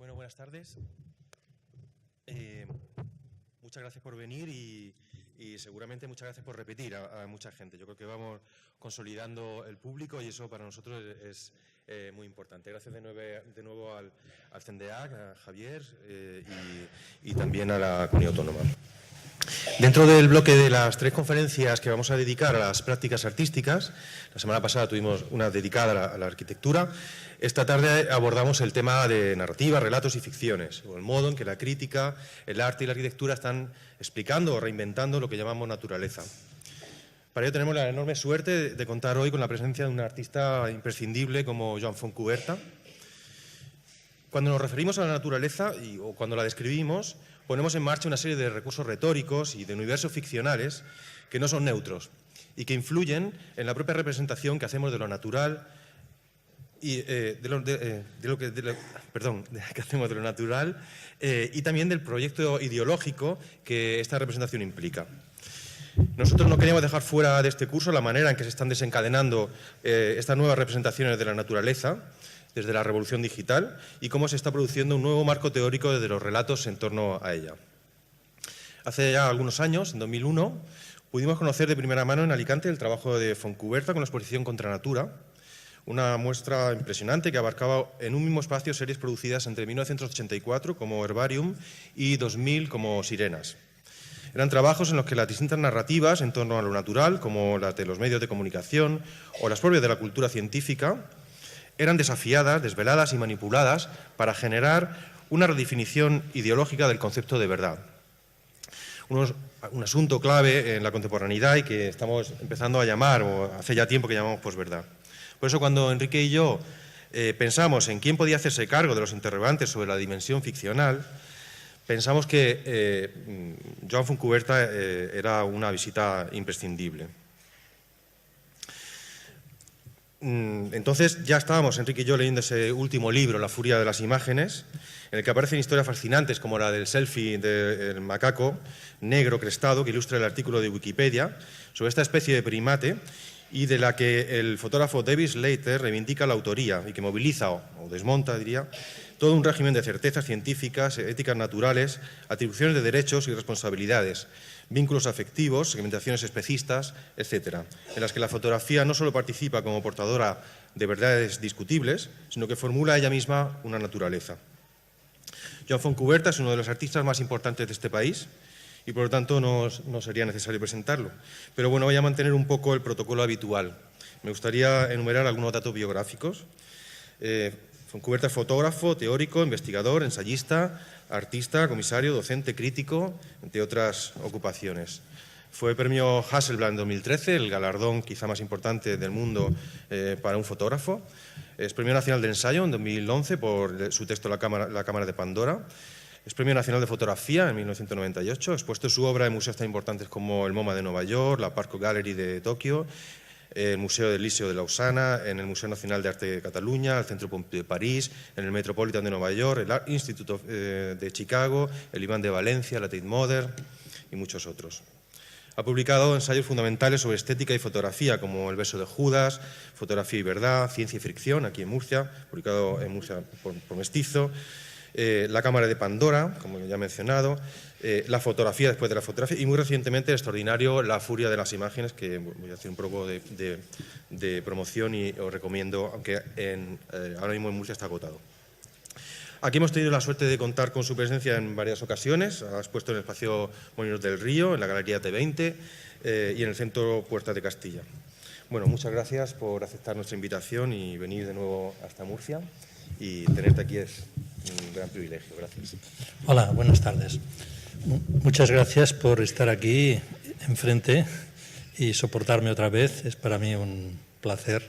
Bueno, buenas tardes. Muchas gracias por venir y seguramente muchas gracias por repetir a mucha gente. Yo creo que vamos consolidando el público y eso para nosotros es muy importante. Gracias de nuevo al CENDEAC, a Javier y también a la Comunidad Autónoma. Dentro del bloque de las 3 conferencias que vamos a dedicar a las prácticas artísticas, la semana pasada tuvimos una dedicada a la arquitectura, esta tarde abordamos el tema de narrativa, relatos y ficciones, o el modo en que la crítica, el arte y la arquitectura están explicando o reinventando lo que llamamos naturaleza. Para ello tenemos la enorme suerte de contar hoy con la presencia de un artista imprescindible como Joan Fontcuberta. Cuando nos referimos a la naturaleza o cuando la describimos, ponemos en marcha una serie de recursos retóricos y de universos ficcionales que no son neutros y que influyen en la propia representación que hacemos de lo natural y y también del proyecto ideológico que esta representación implica. Nosotros no queríamos dejar fuera de este curso la manera en que se están desencadenando estas nuevas representaciones de la naturaleza desde la revolución digital y cómo se está produciendo un nuevo marco teórico de los relatos en torno a ella. Hace ya algunos años, en 2001, pudimos conocer de primera mano en Alicante el trabajo de Fontcuberta con la exposición Contra Natura, una muestra impresionante que abarcaba en un mismo espacio series producidas entre 1984 como Herbarium y 2000 como Sirenas. Eran trabajos en los que las distintas narrativas en torno a lo natural, como las de los medios de comunicación o las propias de la cultura científica, eran desafiadas, desveladas y manipuladas para generar una redefinición ideológica del concepto de verdad. Un asunto clave en la contemporaneidad y que estamos empezando a llamar, o hace ya tiempo que llamamos posverdad. Por eso cuando Enrique y yo pensamos en quién podía hacerse cargo de los interrogantes sobre la dimensión ficcional, pensamos que Joan Fontcuberta era una visita imprescindible. Entonces ya estábamos, Enrique y yo, leyendo ese último libro, La furia de las imágenes, en el que aparecen historias fascinantes como la del selfie del macaco negro crestado que ilustra el artículo de Wikipedia sobre esta especie de primate y de la que el fotógrafo David Slater reivindica la autoría y que moviliza o desmonta, diría, todo un régimen de certezas científicas, éticas naturales, atribuciones de derechos y responsabilidades, vínculos afectivos, segmentaciones especistas, etcétera, en las que la fotografía no solo participa como portadora de verdades discutibles, sino que formula ella misma una naturaleza. Joan Fontcuberta es uno de los artistas más importantes de este país y por lo tanto no sería necesario presentarlo. Pero bueno, voy a mantener un poco el protocolo habitual. Me gustaría enumerar algunos datos biográficos. Fontcuberta es fotógrafo, teórico, investigador, ensayista, artista, comisario, docente, crítico, entre otras ocupaciones. Fue premio Hasselblad en 2013, el galardón quizá más importante del mundo para un fotógrafo. Es premio nacional de ensayo en 2011 por su texto La cámara de Pandora. Es premio nacional de fotografía en 1998. Ha expuesto su obra en museos tan importantes como el MoMA de Nueva York, la Parco Gallery de Tokio, el Museo del Liceo de Lausana, en el Museo Nacional de Arte de Cataluña, el Centro Pompidou de París, en el Metropolitan de Nueva York, el Art Institute de Chicago, el Iván de Valencia, la Tate Modern y muchos otros. Ha publicado ensayos fundamentales sobre estética y fotografía, como El verso de Judas, Fotografía y verdad, Ciencia y fricción, aquí en Murcia, publicado en Murcia por Mestizo, La cámara de Pandora, como ya he mencionado, la fotografía después de la fotografía y muy recientemente el extraordinario La furia de las imágenes, que voy a hacer un poco de promoción y os recomiendo, aunque ahora mismo en Murcia está agotado. Aquí hemos tenido la suerte de contar con su presencia en varias ocasiones. Ha expuesto en el espacio Molinos del Río, en la Galería T20 y en el Centro Puertas de Castilla. Bueno, muchas gracias por aceptar nuestra invitación y venir de nuevo hasta Murcia. Y tenerte aquí es un gran privilegio. Gracias. Hola, buenas tardes. Muchas gracias por estar aquí enfrente y soportarme otra vez. Es para mí un placer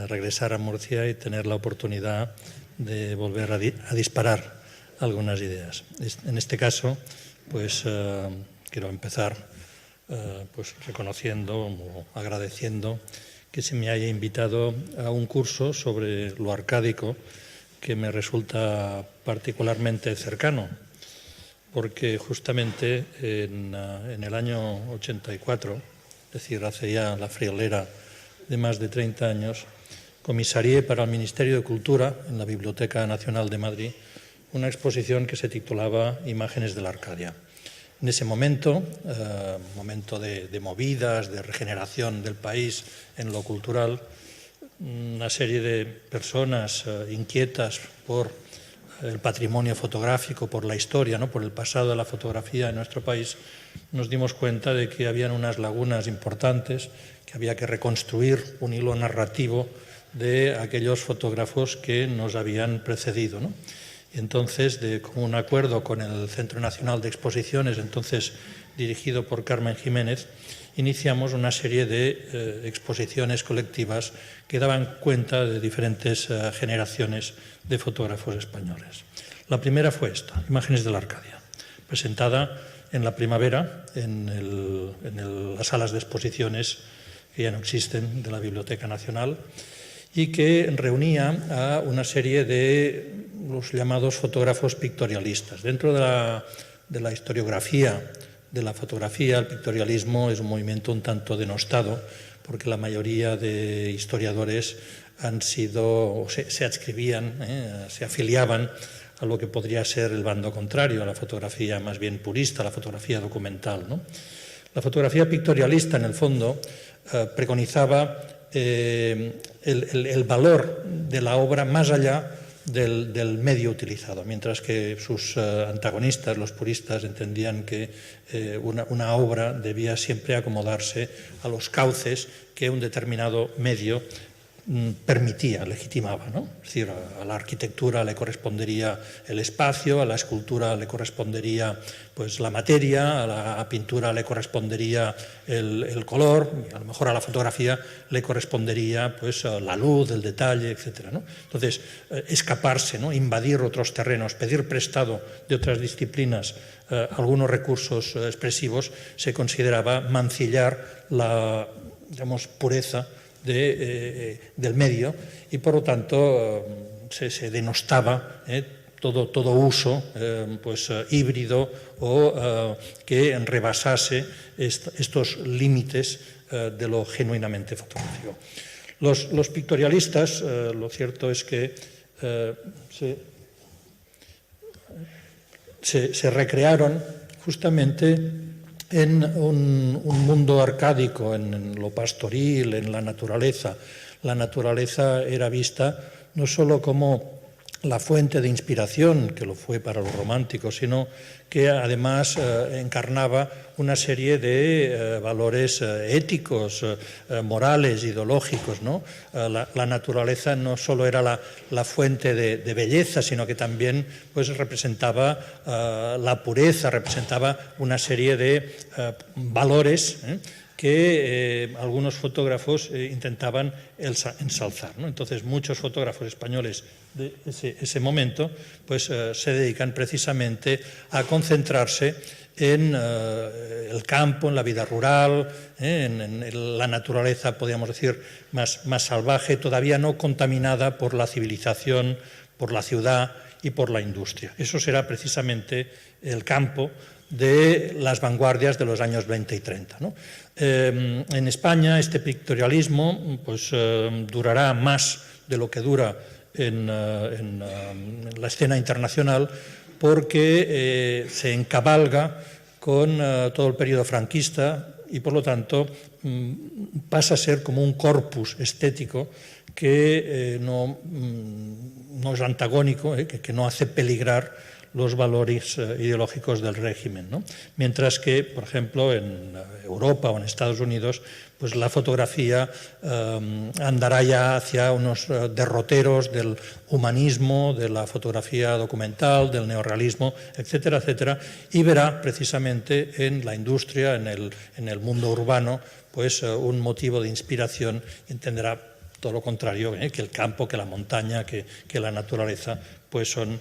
regresar a Murcia y tener la oportunidad de volver a disparar algunas ideas. En este caso, pues quiero empezar pues reconociendo o agradeciendo que se me haya invitado a un curso sobre lo arcádico que me resulta particularmente cercano, porque justamente en el año 84, es decir, hace ya la friolera de más de 30 años, comisarié para el Ministerio de Cultura, en la Biblioteca Nacional de Madrid, una exposición que se titulaba Imágenes de la Arcadia. En ese momento, momento de movidas, de regeneración del país en lo cultural, una serie de personas inquietas por el patrimonio fotográfico, por la historia, ¿no?, por el pasado de la fotografía en nuestro país, nos dimos cuenta de que habían unas lagunas importantes, que había que reconstruir un hilo narrativo de aquellos fotógrafos que nos habían precedido, ¿no? Y entonces, de común acuerdo con el Centro Nacional de Exposiciones, entonces dirigido por Carmen Jiménez, iniciamos una serie de exposiciones colectivas que daban cuenta de diferentes generaciones de fotógrafos españoles. La primera fue esta, Imágenes de la Arcadia, presentada en la primavera en las salas de exposiciones que ya no existen de la Biblioteca Nacional, y que reunía a una serie de los llamados fotógrafos pictorialistas. Dentro de la historiografía de la fotografía, el pictorialismo es un movimiento un tanto denostado, porque la mayoría de historiadores han sido, se adscribían, se afiliaban a lo que podría ser el bando contrario, a la fotografía más bien purista, a la fotografía documental, ¿no? La fotografía pictorialista, en el fondo, preconizaba el valor de la obra más allá del medio utilizado, mientras que sus antagonistas, los puristas, entendían que una obra debía siempre acomodarse a los cauces que un determinado medio permitía, legitimaba, ¿no? Es decir, a la arquitectura le correspondería el espacio, a la escultura le correspondería pues la materia, a la pintura le correspondería el color, y a lo mejor a la fotografía le correspondería pues la luz, el detalle, etcétera, ¿no? Entonces, escaparse, ¿no?, invadir otros terrenos, pedir prestado de otras disciplinas algunos recursos expresivos, se consideraba mancillar la, digamos, pureza del medio, y por lo tanto se denostaba todo uso pues híbrido o que rebasase estos límites de lo genuinamente fotográfico. Los pictorialistas, lo cierto es que se recrearon justamente en un mundo arcádico, en lo pastoril, en la naturaleza. La naturaleza era vista no solo como la fuente de inspiración, que lo fue para los románticos, sino que además encarnaba una serie de valores éticos, morales, ideológicos, ¿no? La naturaleza no solo era la fuente de belleza, sino que también pues, representaba la pureza, representaba una serie de valores que algunos fotógrafos intentaban ensalzar, ¿no? Entonces, muchos fotógrafos españoles de ese momento pues, se dedican precisamente a concentrarse en el campo, en la vida rural, en la naturaleza, podríamos decir, más salvaje, todavía no contaminada por la civilización, por la ciudad y por la industria. Eso será precisamente el campo de las vanguardias de los años 20 y 30, ¿no? En España este pictorialismo pues, durará más de lo que dura en la escena internacional, porque se encabalga con todo el periodo franquista y por lo tanto pasa a ser como un corpus estético que no es antagónico, que no hace peligrar los valores ideológicos del régimen, ¿no? Mientras que, por ejemplo, en Europa o en Estados Unidos, pues la fotografía andará ya hacia unos derroteros del humanismo, de la fotografía documental, del neorrealismo, etcétera, etcétera, y verá precisamente en la industria, en el mundo urbano, pues un motivo de inspiración, y entenderá todo lo contrario, que el campo, que la montaña, que la naturaleza, pues son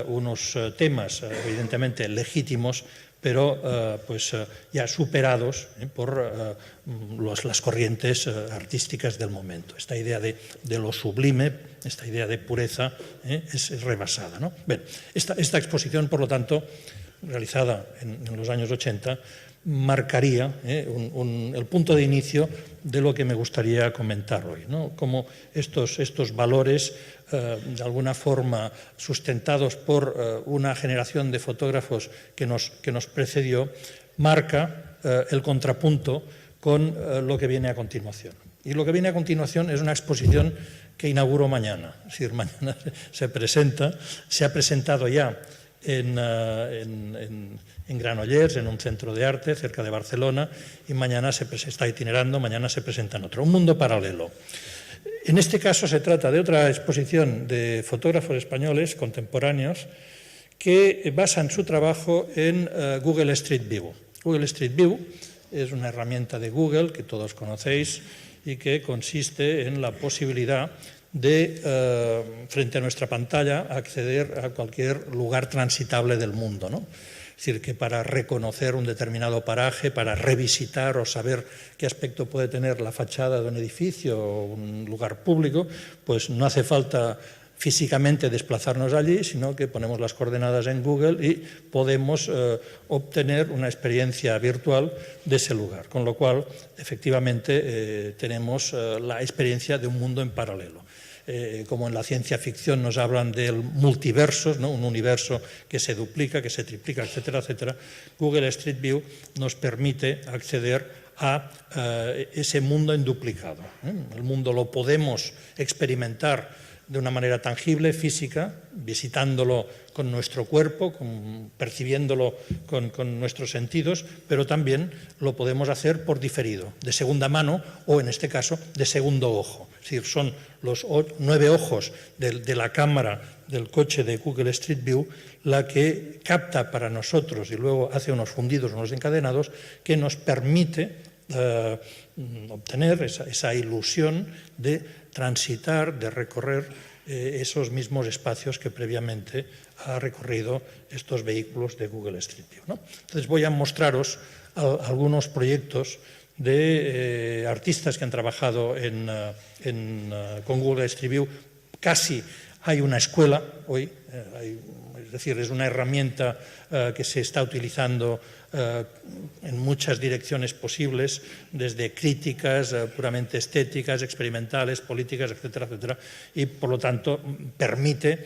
unos temas evidentemente legítimos, pero pues ya superados por las corrientes artísticas del momento. Esta idea de lo sublime, esta idea de pureza es rebasada, ¿no? Bien, esta exposición, por lo tanto, realizada en los años 80, marcaría el punto de inicio de lo que me gustaría comentar hoy, ¿no? Cómo estos valores, de alguna forma sustentados por una generación de fotógrafos que nos precedió, marca el contrapunto con lo que viene a continuación. Y lo que viene a continuación es una exposición que inauguro mañana. Es decir, mañana se ha presentado ya en Granollers, en un centro de arte cerca de Barcelona, y mañana se está itinerando, mañana se presenta en otro. Un mundo paralelo. En este caso se trata de otra exposición de fotógrafos españoles contemporáneos que basan su trabajo en Google Street View. Google Street View es una herramienta de Google que todos conocéis y que consiste en la posibilidad de, frente a nuestra pantalla, acceder a cualquier lugar transitable del mundo, ¿no? Es decir, que para reconocer un determinado paraje, para revisitar o saber qué aspecto puede tener la fachada de un edificio o un lugar público, pues no hace falta físicamente desplazarnos allí, sino que ponemos las coordenadas en Google y podemos obtener una experiencia virtual de ese lugar. Con lo cual, efectivamente, tenemos la experiencia de un mundo en paralelo. Como en la ciencia ficción nos hablan del multiverso, ¿no? Un universo que se duplica, que se triplica, etcétera, etcétera. Google Street View nos permite acceder a ese mundo en duplicado. El mundo lo podemos experimentar de una manera tangible, física, visitándolo con nuestro cuerpo, percibiéndolo con nuestros sentidos, pero también lo podemos hacer por diferido, de segunda mano o, en este caso, de segundo ojo. Es decir, son los 9 ojos de la cámara del coche de Google Street View la que capta para nosotros y luego hace unos fundidos, unos encadenados, que nos permite obtener esa ilusión de transitar, de recorrer esos mismos espacios que previamente ha recorrido estos vehículos de Google Street View, ¿no? Entonces voy a mostraros algunos proyectos de artistas que han trabajado con Google Street View. Casi hay una escuela hoy, es decir, es una herramienta que se está utilizando en muchas direcciones posibles, desde críticas puramente estéticas, experimentales, políticas, etcétera, etcétera, y por lo tanto permite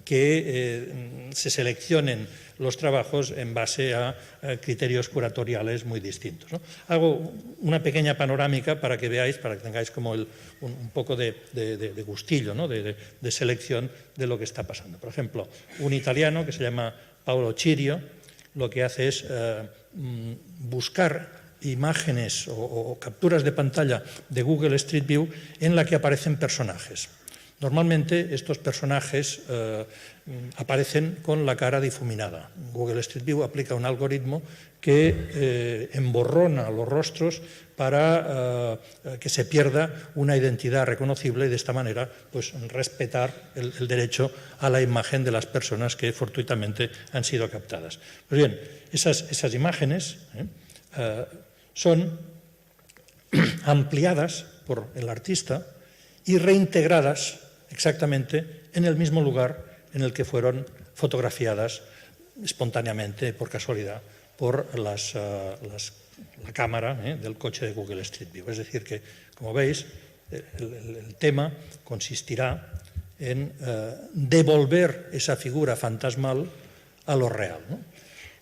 que se seleccionen los trabajos en base a criterios curatoriales muy distintos, ¿no? Hago una pequeña panorámica para que veáis, para que tengáis como un poco de gustillo, ¿no? de selección de lo que está pasando. Por ejemplo, un italiano que se llama Paolo Cirio lo que hace es buscar imágenes o capturas de pantalla de Google Street View en la que aparecen personajes. Normalmente estos personajes aparecen con la cara difuminada. Google Street View aplica un algoritmo que emborrona los rostros para que se pierda una identidad reconocible y de esta manera pues, respetar el derecho a la imagen de las personas que fortuitamente han sido captadas. Pues bien, esas imágenes son ampliadas por el artista y reintegradas exactamente en el mismo lugar en el que fueron fotografiadas espontáneamente, por casualidad, por la cámara del coche de Google Street View. Es decir que, como veis, el tema consistirá en devolver esa figura fantasmal a lo real, ¿no?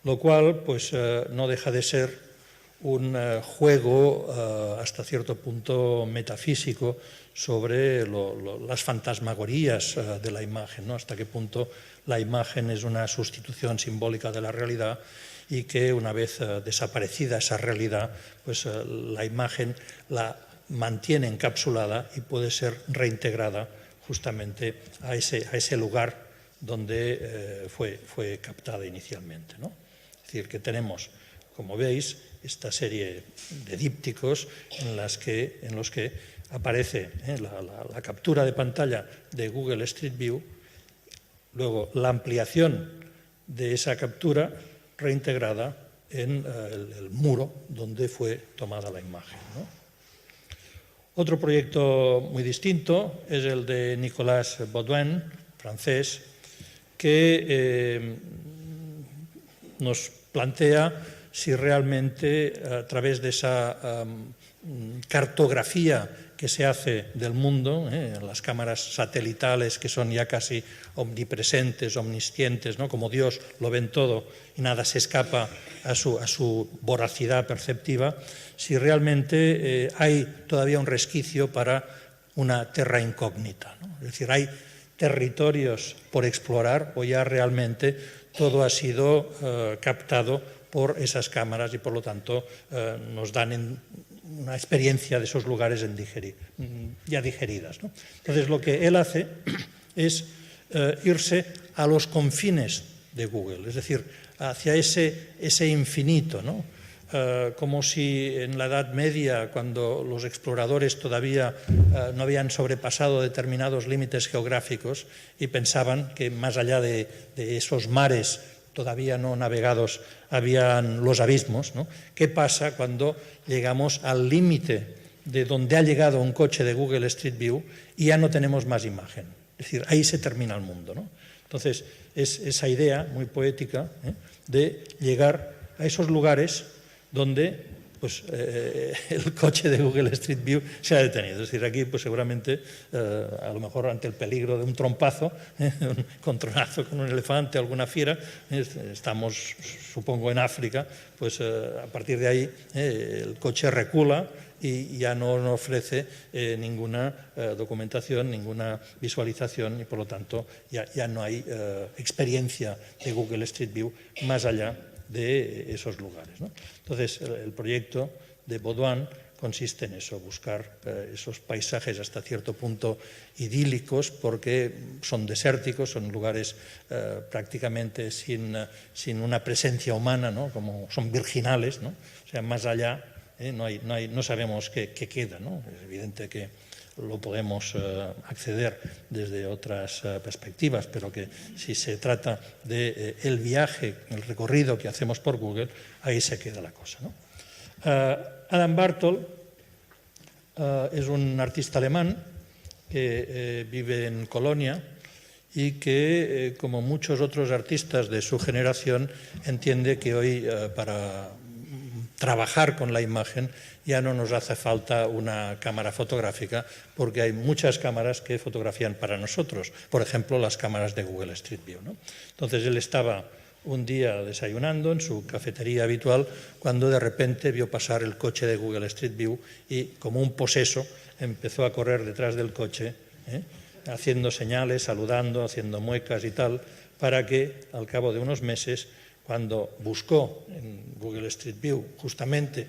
Lo cual pues, no deja de ser un juego hasta cierto punto metafísico sobre las fantasmagorías de la imagen, ¿no? Hasta qué punto la imagen es una sustitución simbólica de la realidad y que una vez desaparecida esa realidad, pues la imagen la mantiene encapsulada y puede ser reintegrada justamente a ese lugar donde fue captada inicialmente, ¿no? Es decir, que tenemos, como veis, esta serie de dípticos en los que aparece la captura de pantalla de Google Street View, luego la ampliación de esa captura reintegrada en el muro donde fue tomada la imagen, ¿no? Otro proyecto muy distinto es el de Nicolas Baudouin, francés, que nos plantea si realmente a través de esa cartografía que se hace del mundo, las cámaras satelitales que son ya casi omnipresentes, omniscientes, ¿no? Como Dios lo ven todo y nada se escapa a su voracidad perceptiva, si realmente hay todavía un resquicio para una terra incógnita, ¿no? Es decir, hay territorios por explorar o ya realmente todo ha sido captado por esas cámaras y por lo tanto nos dan una experiencia de esos lugares ya digeridas, ¿no? Entonces lo que él hace es irse a los confines de Google, es decir, hacia ese infinito, ¿no? Como si en la Edad Media, cuando los exploradores todavía no habían sobrepasado determinados límites geográficos y pensaban que más allá de esos mares todavía no navegados habían los abismos, ¿no? ¿Qué pasa cuando llegamos al límite de donde ha llegado un coche de Google Street View y ya no tenemos más imagen? Es decir, ahí se termina el mundo, ¿no? Entonces, es esa idea muy poética de llegar a esos lugares donde pues, el coche de Google Street View se ha detenido. Es decir, aquí pues, seguramente, a lo mejor ante el peligro de un trompazo, un contronazo con un elefante, alguna fiera, estamos, supongo, en África, pues a partir de ahí el coche recula y ya no ofrece ninguna documentación, ninguna visualización y por lo tanto ya no hay experiencia de Google Street View más allá de esos lugares, ¿no? Entonces, el proyecto de Baudouin consiste en eso, buscar esos paisajes hasta cierto punto idílicos porque son desérticos, son lugares prácticamente sin una presencia humana, ¿no? Como son virginales, ¿no? O sea, más allá no sabemos qué queda, ¿no? Es evidente que lo podemos acceder desde otras perspectivas, pero que si se trata del viaje, el recorrido que hacemos por Google, ahí se queda la cosa, ¿no? Adam Bartol es un artista alemán que vive en Colonia y que, como muchos otros artistas de su generación, entiende que hoy para trabajar con la imagen ya no nos hace falta una cámara fotográfica porque hay muchas cámaras que fotografían para nosotros, por ejemplo las cámaras de Google Street View, ¿no? Entonces él estaba un día desayunando en su cafetería habitual cuando de repente vio pasar el coche de Google Street View y como un poseso empezó a correr detrás del coche, haciendo señales, saludando, haciendo muecas y tal, para que al cabo de unos meses, cuando buscó en Google Street View justamente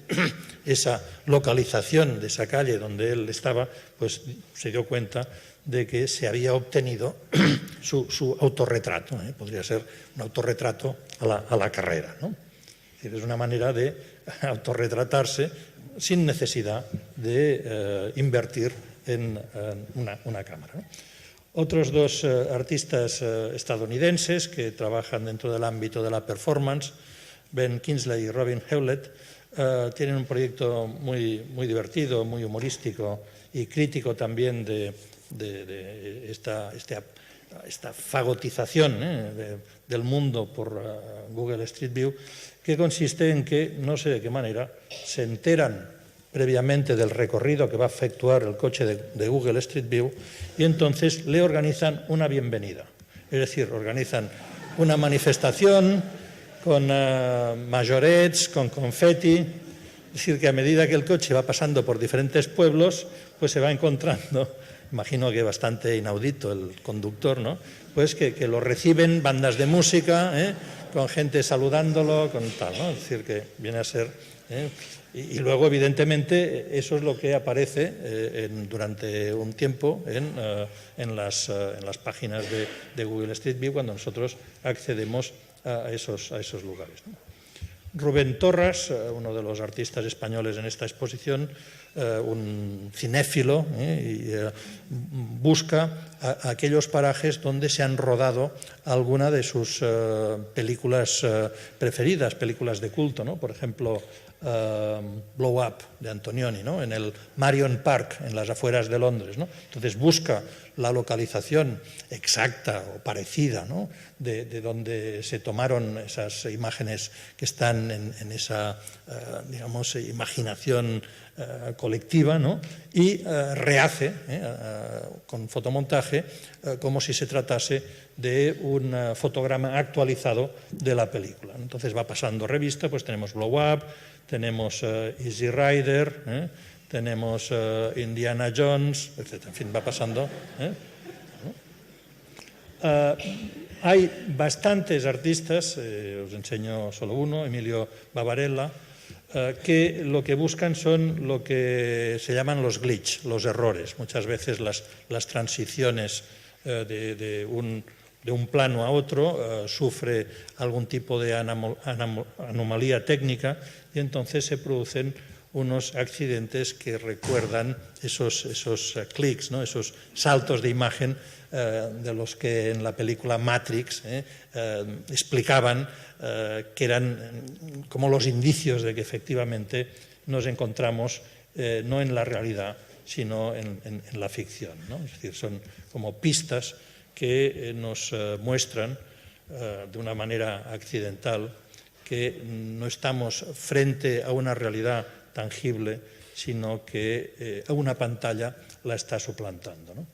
esa localización de esa calle donde él estaba, pues se dio cuenta de que se había obtenido su autorretrato. Podría ser un autorretrato a la carrera, ¿no? Es decir, es una manera de autorretratarse sin necesidad de invertir en una cámara, ¿no? Otros dos artistas estadounidenses que trabajan dentro del ámbito de la performance, Ben Kingsley y Robin Hewlett, tienen un proyecto muy divertido, muy humorístico y crítico también de esta fagotización del mundo por Google Street View, que consiste en que, no sé de qué manera, se enteran previamente del recorrido que va a efectuar el coche de Google Street View y entonces le organizan una bienvenida. Es decir, organizan una manifestación con majorets, con confeti. Es decir, que a medida que el coche va pasando por diferentes pueblos, pues se va encontrando, imagino que bastante inaudito el conductor, ¿no? Pues que lo reciben bandas de música, con gente saludándolo, con tal, ¿no? Es decir, que viene a ser... Y luego, evidentemente, eso es lo que aparece durante un tiempo en las páginas de Google Street View cuando nosotros accedemos a esos lugares, ¿no? Rubén Torras, uno de los artistas españoles en esta exposición, un cinéfilo, y busca aquellos parajes donde se han rodado alguna de sus películas preferidas, películas de culto, ¿no? Por ejemplo, Blow Up de Antonioni, ¿no? En el Marion Park, en las afueras de Londres, ¿no? Entonces busca la localización exacta o parecida, ¿no? de donde se tomaron esas imágenes que están en esa digamos, imaginación colectiva, ¿no? Y rehace con fotomontaje como si se tratase de un fotograma actualizado de la película. Entonces va pasando revista, pues tenemos Blow Up, tenemos Easy Rider, tenemos Indiana Jones, etc. En fin, va pasando. Hay bastantes artistas, os enseño solo uno, Emilio Bavarella, que lo que buscan son lo que se llaman los glitch, los errores. Muchas veces las transiciones de un plano a otro sufre algún tipo de anomalía técnica y entonces se producen unos accidentes que recuerdan esos clics, ¿no? Esos saltos de imagen de los que en la película Matrix explicaban que eran como los indicios de que efectivamente nos encontramos no en la realidad, sino en la ficción, ¿no? Es decir, son como pistas que nos muestran de una manera accidental que no estamos frente a una realidad tangible, sino que a una pantalla la está suplantando, ¿no?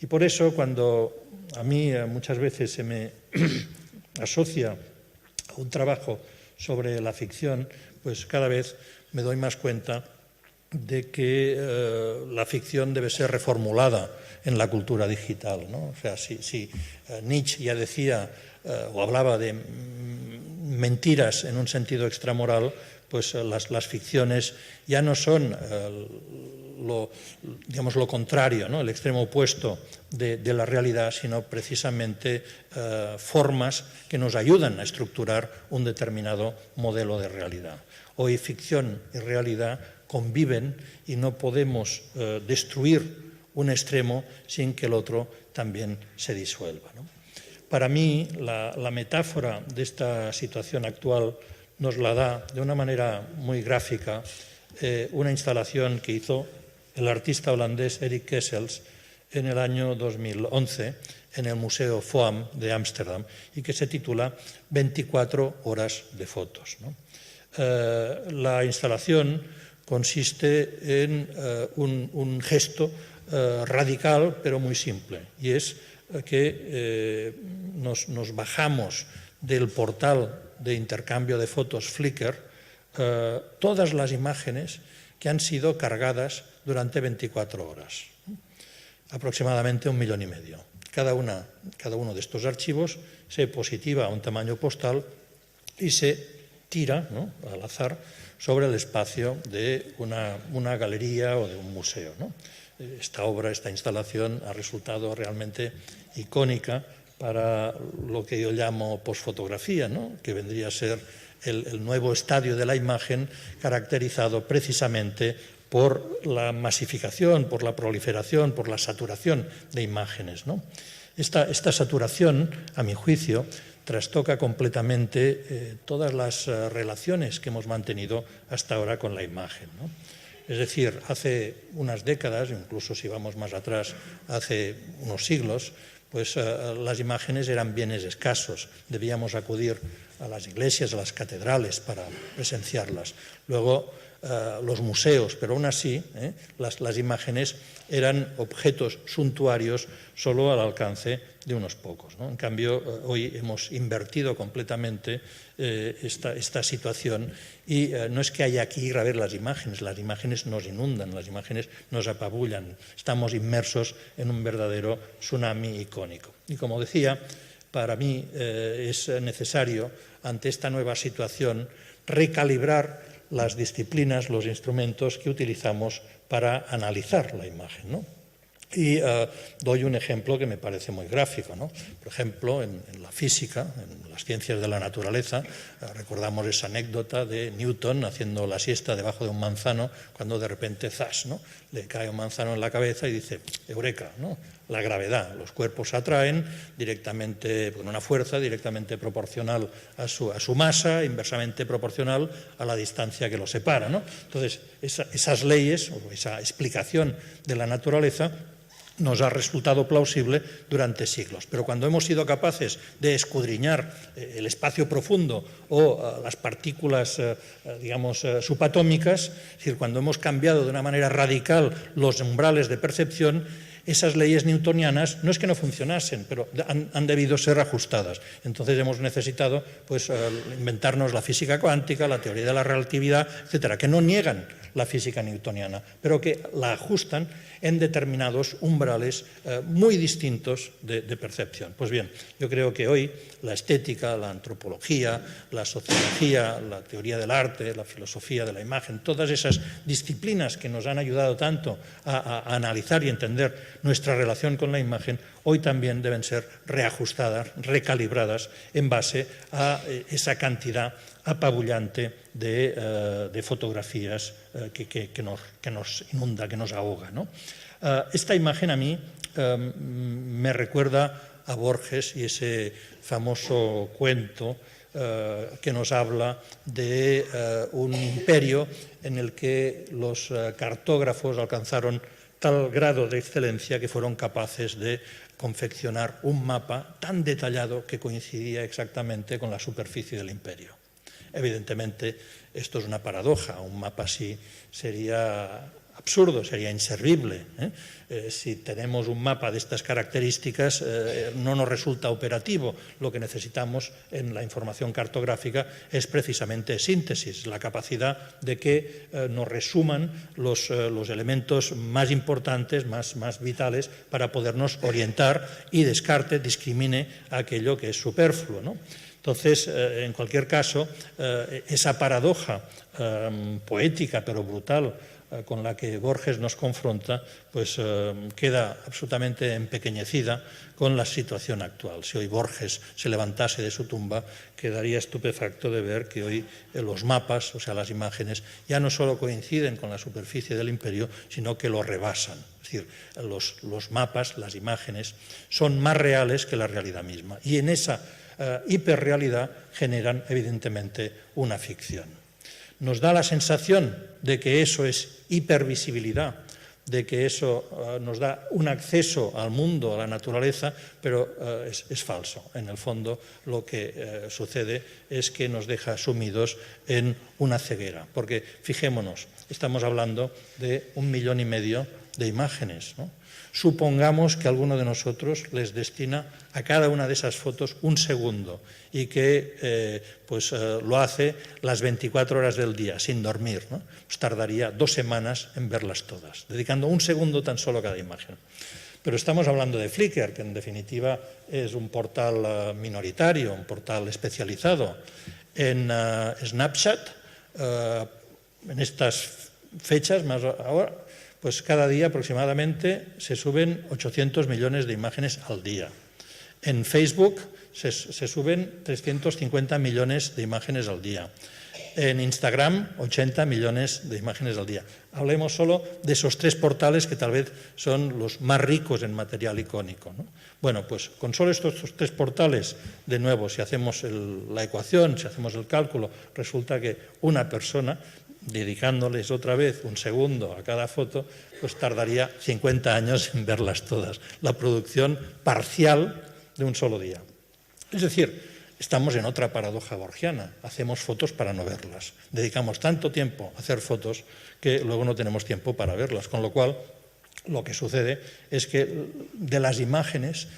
Y por eso cuando a mí muchas veces se me asocia a un trabajo sobre la ficción, pues cada vez me doy más cuenta de que la ficción debe ser reformulada en la cultura digital, ¿no? O sea, si Nietzsche ya decía o hablaba de mentiras en un sentido extramoral, pues las ficciones ya no son lo contrario, ¿no? El extremo opuesto de la realidad, sino precisamente formas que nos ayudan a estructurar un determinado modelo de realidad. Hoy ficción y realidad conviven y no podemos destruir un extremo sin que el otro también se disuelva, ¿no? Para mí, la metáfora de esta situación actual nos la da de una manera muy gráfica una instalación que hizo el artista holandés Erik Kessels en el año 2011 en el Museo Foam de Ámsterdam y que se titula 24 horas de fotos, ¿no? La instalación consiste en un gesto radical pero muy simple, y es que nos bajamos del portal de intercambio de fotos Flickr todas las imágenes que han sido cargadas durante 24 horas, aproximadamente 1,5 millones. Cada uno de estos archivos se positiva a un tamaño postal y se tira, ¿no?, al azar sobre el espacio de una galería o de un museo, ¿no? Esta obra, esta instalación ha resultado realmente icónica para lo que yo llamo posfotografía, ¿no?, que vendría a ser el nuevo estadio de la imagen, caracterizado precisamente por la masificación, por la proliferación, por la saturación de imágenes, ¿no? Esta saturación, a mi juicio, trastoca completamente todas las relaciones que hemos mantenido hasta ahora con la imagen, ¿no? Es decir, hace unas décadas, incluso si vamos más atrás, hace unos siglos, pues las imágenes eran bienes escasos. Debíamos acudir a las iglesias, a las catedrales para presenciarlas. Luego los museos, pero aún así las imágenes eran objetos suntuarios solo al alcance de unos pocos, ¿no? En cambio, hoy hemos invertido completamente esta situación y no es que haya que ir a ver las imágenes nos inundan, las imágenes nos apabullan, estamos inmersos en un verdadero tsunami icónico. Y como decía, para mí es necesario, ante esta nueva situación, recalibrar las disciplinas, los instrumentos que utilizamos para analizar la imagen, ¿no? Y doy un ejemplo que me parece muy gráfico, ¿no? Por ejemplo, en la física, en las ciencias de la naturaleza, recordamos esa anécdota de Newton haciendo la siesta debajo de un manzano, cuando de repente, ¡zas!, ¿no?, le cae un manzano en la cabeza y dice, ¡eureka!, ¿no? La gravedad, los cuerpos se atraen directamente, con una fuerza directamente proporcional a su masa, inversamente proporcional a la distancia que los separa, ¿no? Entonces, esas leyes, o esa explicación de la naturaleza, nos ha resultado plausible durante siglos. Pero cuando hemos sido capaces de escudriñar el espacio profundo o las partículas, digamos, subatómicas, es decir, cuando hemos cambiado de una manera radical los umbrales de percepción, esas leyes newtonianas no es que no funcionasen, pero han debido ser ajustadas. Entonces hemos necesitado pues, inventarnos la física cuántica, la teoría de la relatividad, etcétera, que no niegan la física newtoniana, pero que la ajustan en determinados umbrales muy distintos de percepción. Pues bien, yo creo que hoy la estética, la antropología, la sociología, la teoría del arte, la filosofía de la imagen, todas esas disciplinas que nos han ayudado tanto a analizar y entender nuestra relación con la imagen, hoy también deben ser reajustadas, recalibradas en base a esa cantidad apabullante de fotografías que nos inunda, que nos ahoga, ¿no? Esta imagen a mí me recuerda a Borges y ese famoso cuento que nos habla de un imperio en el que los cartógrafos alcanzaron tal grado de excelencia que fueron capaces de confeccionar un mapa tan detallado que coincidía exactamente con la superficie del imperio. Evidentemente, esto es una paradoja. Un mapa así sería absurdo, sería inservible. Si tenemos un mapa de estas características, no nos resulta operativo. Lo que necesitamos en la información cartográfica es precisamente síntesis, la capacidad de que nos resuman los elementos más importantes, más vitales, para podernos orientar y discrimine aquello que es superfluo, ¿no? Entonces, en cualquier caso, esa paradoja poética pero brutal con la que Borges nos confronta, pues queda absolutamente empequeñecida con la situación actual. Si hoy Borges se levantase de su tumba, quedaría estupefacto de ver que hoy los mapas, o sea, las imágenes, ya no solo coinciden con la superficie del imperio, sino que lo rebasan. Es decir, los mapas, las imágenes, son más reales que la realidad misma. Y en esa hiperrealidad generan, evidentemente, una ficción. Nos da la sensación de que eso es hipervisibilidad, de que eso nos da un acceso al mundo, a la naturaleza, pero es falso. En el fondo, lo que sucede es que nos deja sumidos en una ceguera. Porque, fijémonos, estamos hablando de 1,5 millones de imágenes, ¿no? Supongamos que alguno de nosotros les destina a cada una de esas fotos un segundo y que lo hace las 24 horas del día, sin dormir, ¿no? Pues tardaría 2 semanas en verlas todas, dedicando un segundo tan solo a cada imagen. Pero estamos hablando de Flickr, que en definitiva es un portal minoritario, un portal especializado. En Snapchat, en estas fechas, más ahora, pues cada día aproximadamente se suben 800 millones de imágenes al día. En Facebook se suben 350 millones de imágenes al día. En Instagram, 80 millones de imágenes al día. Hablemos solo de esos 3 portales que tal vez son los más ricos en material icónico, ¿no? Bueno, pues con solo estos 3 portales, de nuevo, si hacemos la ecuación, si hacemos el cálculo, resulta que una persona, dedicándoles otra vez un segundo a cada foto, pues tardaría 50 años en verlas todas. La producción parcial de un solo día. Es decir, estamos en otra paradoja borgiana. Hacemos fotos para no verlas. Dedicamos tanto tiempo a hacer fotos que luego no tenemos tiempo para verlas. Con lo cual, lo que sucede es que de las imágenes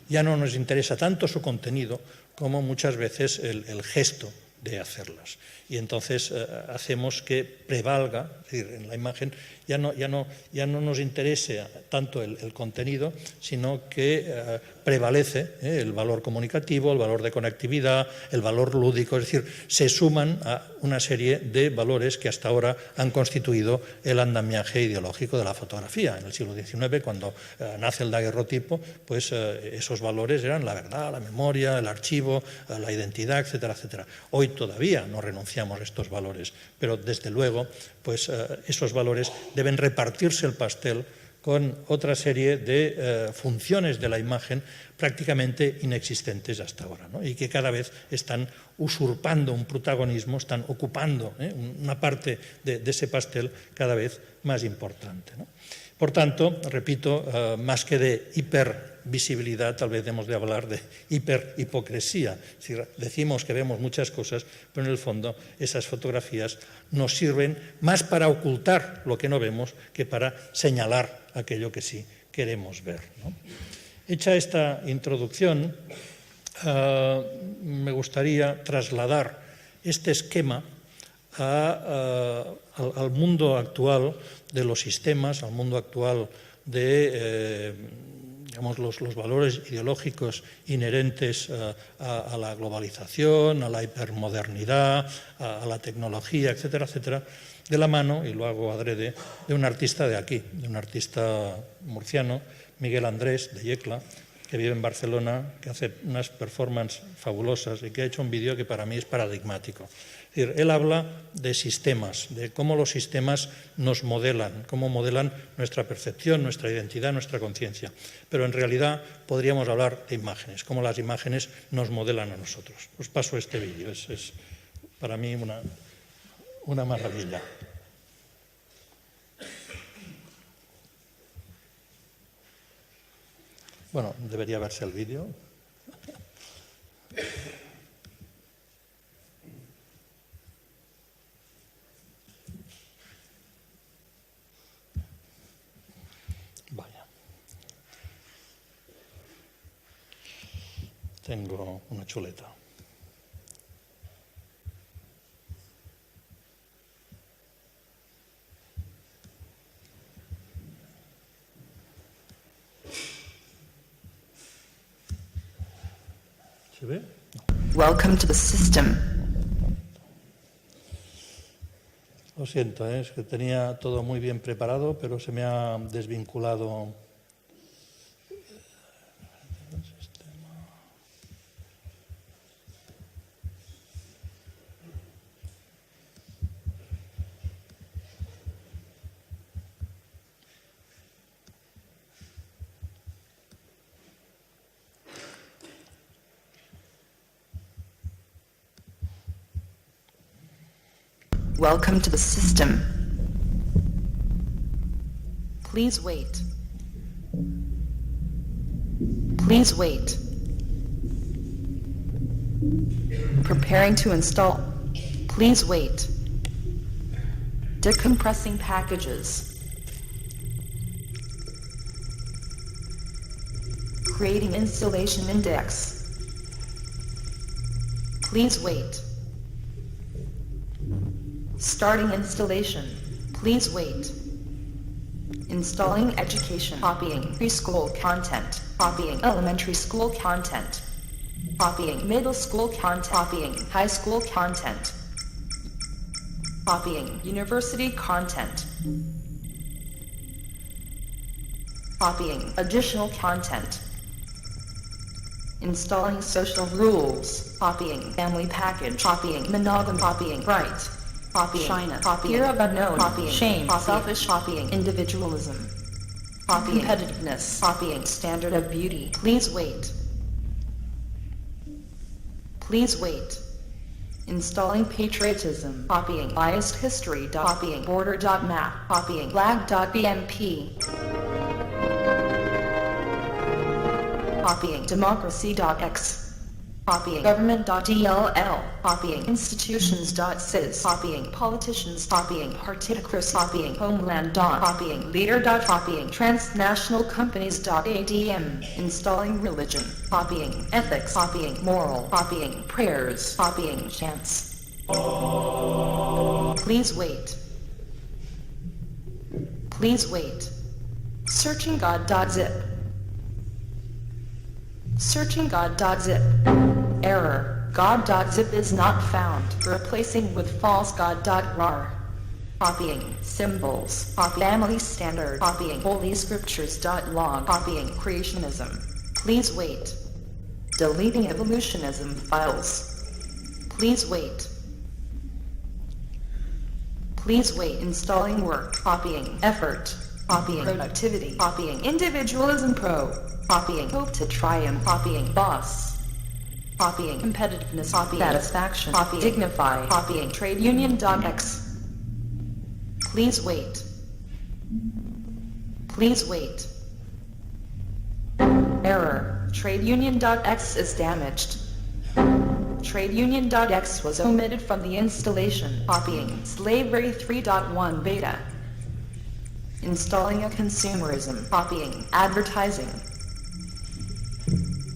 ya no nos interesa tanto su contenido como muchas veces el gesto de hacerlas. Y entonces hacemos que prevalga, es decir, en la imagen ya no nos interese tanto el contenido, sino que prevalece el valor comunicativo, el valor de conectividad, el valor lúdico, es decir, se suman a una serie de valores que hasta ahora han constituido el andamiaje ideológico de la fotografía. En el siglo XIX, cuando nace el daguerrotipo, pues esos valores eran la verdad, la memoria, el archivo, la identidad, etcétera, etcétera. Hoy todavía no renunciamos a estos valores, pero desde luego pues esos valores deben repartirse el pastel con otra serie de funciones de la imagen prácticamente inexistentes hasta ahora, ¿no? Y que cada vez están usurpando un protagonismo, están ocupando una parte de ese pastel cada vez más importante, ¿no? Por tanto, repito, más que de hipervisibilidad, tal vez debemos de hablar de hiperhipocresía. Es decir, decimos que vemos muchas cosas, pero en el fondo esas fotografías nos sirven más para ocultar lo que no vemos que para señalar aquello que sí queremos ver, ¿no? Hecha esta introducción, me gustaría trasladar este esquema al mundo actual de los sistemas, al mundo actual de digamos, los valores ideológicos inherentes a la globalización, a la hipermodernidad, a la tecnología, etcétera, etcétera, de la mano, y lo hago adrede, de un artista de aquí, de un artista murciano, Miguel Andrés, de Yecla, que vive en Barcelona, que hace unas performances fabulosas y que ha hecho un vídeo que para mí es paradigmático. Es decir, él habla de sistemas, de cómo los sistemas nos modelan, cómo modelan nuestra percepción, nuestra identidad, nuestra conciencia. Pero en realidad podríamos hablar de imágenes, cómo las imágenes nos modelan a nosotros. Os paso este vídeo, es para mí una maravilla. Bueno, debería verse el vídeo. Vaya. Tengo una chuleta. ¿Se ve? No. Welcome to the system. Lo siento, es que tenía todo muy bien preparado, pero se me ha desvinculado el sistema. Welcome to the system. Please wait. Please wait. Preparing to install. Please wait. Decompressing packages. Creating installation index. Please wait. Starting installation. Please wait. Installing education. Copying preschool content. Copying elementary school content. Copying middle school content. Copying high school content. Copying university content. Copying additional content. Installing social rules. Copying family package. Copying monogamy. Copying right. Copying China. Copying fear of unknown. Copying shame. Selfish. Copying individualism. Copying competitiveness. Copying standard of beauty. Please wait. Please wait. Installing patriotism. Copying biased history. Copying border.map. Copying flag.bmp. Copying democracy.x. Copying government.dll. Copying institutions.cis. Copying politicians. Copying partidocracy. Copying homeland. Copying leader. Copying transnational companies.adm. Installing religion. Copying ethics. Copying moral. Copying prayers. Copying chants. Please wait. Please wait. Searching God.zip. Searching God.zip. Error. God.zip is not found. Replacing with false God.rar. Copying symbols. Family standard. Copying holy scriptures.log. Copying creationism. Please wait. Deleting evolutionism files. Please wait. Please wait. Installing work. Copying effort. Copying productivity. Copying individualism pro. Copying hope to triumph. Copying boss. Copying competitiveness. Copying satisfaction. Copying dignify. Copying trade union.x. Please wait. Please wait. Error. Trade union.x is damaged. Trade union.x was omitted from the installation. Copying slavery 3.1 beta. Installing a consumerism. Copying advertising.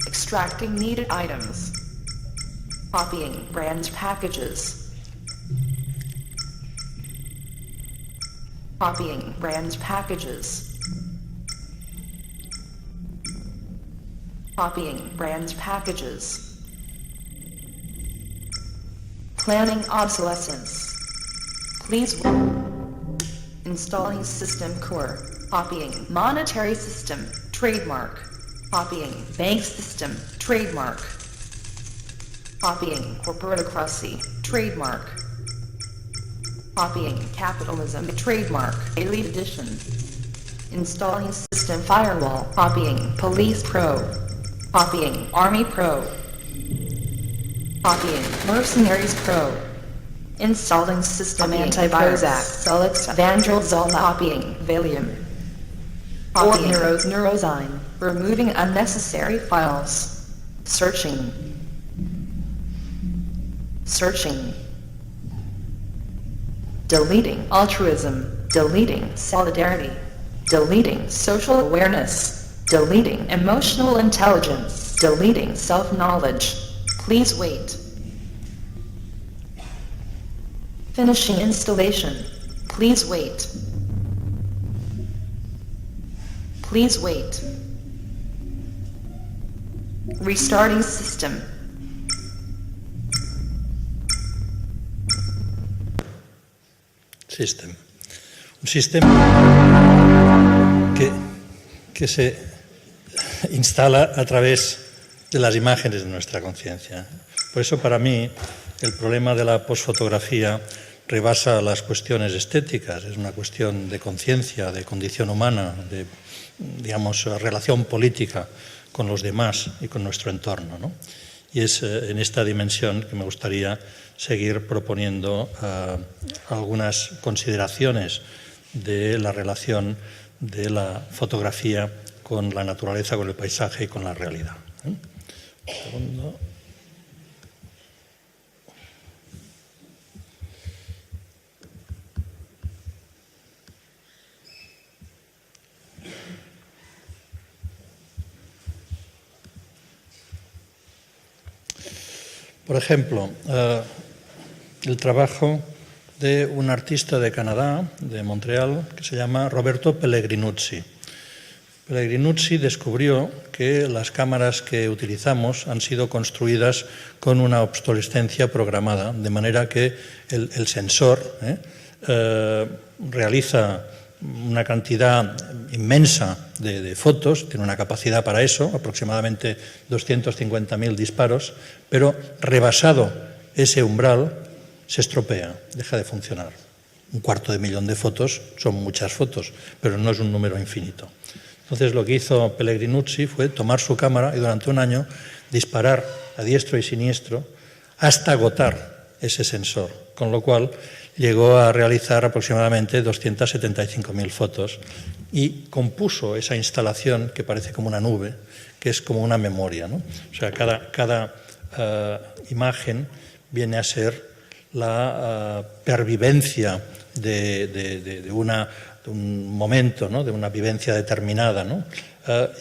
Extracting needed items. Copying brand packages. Copying brand packages. Copying brand packages. Planning obsolescence. Please installing system core. Copying monetary system. Trademark. Copying bank system. Trademark. Copying corporatocracy. Trademark. Copying capitalism. Trademark. Elite edition. Installing system firewall. Copying police pro. Copying army pro. Copying mercenaries pro. Installing system antivirus. Solix Vandalzol. Copying Valium. Copying Neurozyme. Removing unnecessary files. Searching. Searching. Deleting altruism. Deleting solidarity. Deleting social awareness. Deleting emotional intelligence. Deleting self-knowledge. Please wait. Finishing installation. Please wait. Please wait. Restarting system. System. Un sistema que se instala a través de las imágenes de nuestra conciencia. Por eso, para mí, el problema de la posfotografía rebasa las cuestiones estéticas. Es una cuestión de conciencia, de condición humana, de, digamos, relación política con los demás y con nuestro entorno, ¿no? Y es en esta dimensión que me gustaría seguir proponiendo algunas consideraciones de la relación de la fotografía con la naturaleza, con el paisaje y con la realidad. Un segundo. Por ejemplo, el trabajo de un artista de Canadá, de Montreal, que se llama Roberto Pellegrinuzzi. Pellegrinuzzi descubrió que las cámaras que utilizamos han sido construidas con una obsolescencia programada, de manera que el sensor realiza una cantidad inmensa de fotos, tiene una capacidad para eso, aproximadamente 250.000 disparos, pero rebasado ese umbral se estropea, deja de funcionar. 250.000 de fotos son muchas fotos, pero no es un número infinito. Entonces lo que hizo Pellegrinuzzi fue tomar su cámara y durante un año disparar a diestro y siniestro hasta agotar ese sensor, con lo cual llegó a realizar aproximadamente 275.000 fotos y compuso esa instalación que parece como una nube, que es como una memoria, ¿no? O sea, cada imagen viene a ser la pervivencia de un momento, ¿no? De una vivencia determinada, ¿no?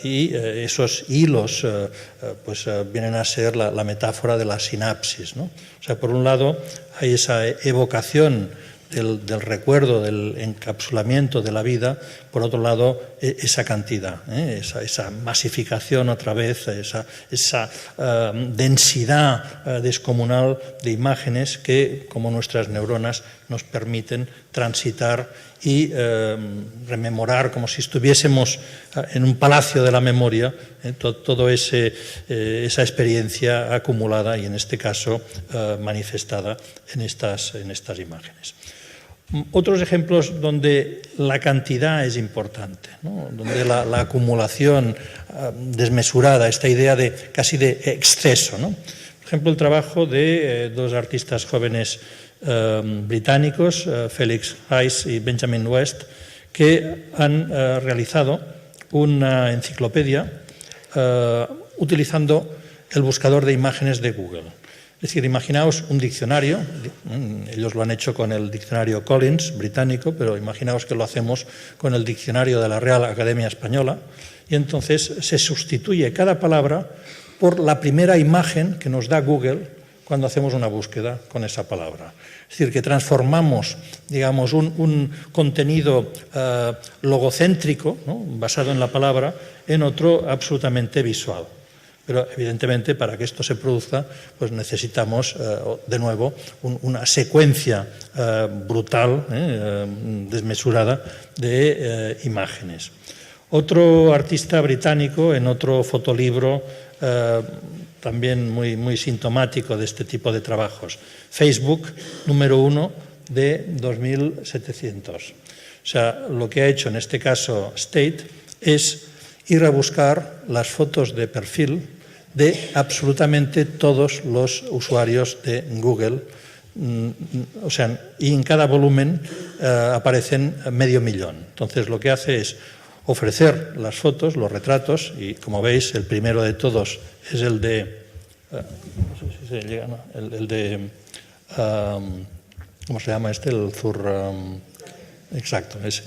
y esos hilos pues vienen a ser la metáfora de la sinapsis, ¿no? O sea, por un lado hay esa evocación del recuerdo, del encapsulamiento de la vida, por otro lado esa cantidad, esa masificación otra vez, esa densidad descomunal de imágenes que, como nuestras neuronas, nos permiten transitar y rememorar como si estuviésemos en un palacio de la memoria, toda esa experiencia acumulada y en este caso manifestada en estas imágenes. Otros ejemplos donde la cantidad es importante, ¿no? Donde la acumulación desmesurada, esta idea casi de exceso, ¿no? Por ejemplo, el trabajo de dos artistas jóvenes británicos, Felix Rice y Benjamin West, que han realizado una enciclopedia utilizando el buscador de imágenes de Google. Es decir, imaginaos un diccionario, ellos lo han hecho con el diccionario Collins británico, pero imaginaos que lo hacemos con el diccionario de la Real Academia Española, y entonces se sustituye cada palabra por la primera imagen que nos da Google cuando hacemos una búsqueda con esa palabra. Es decir, que transformamos, digamos, un contenido logocéntrico, ¿no?, basado en la palabra, en otro absolutamente visual. Pero, evidentemente, para que esto se produzca, pues necesitamos, de nuevo, una secuencia brutal, desmesurada, de imágenes. Otro artista británico, en otro fotolibro, también muy sintomático de este tipo de trabajos, Facebook, número 1 de 2700. O sea, lo que ha hecho en este caso State es ir a buscar las fotos de perfil de absolutamente todos los usuarios de Google. O sea, y en cada volumen aparecen 500.000. Entonces, lo que hace es ofrecer las fotos, los retratos, y como veis, el primero de todos es el de... no sé si se llega, ¿no? El de... ¿cómo se llama este? El exacto, ese.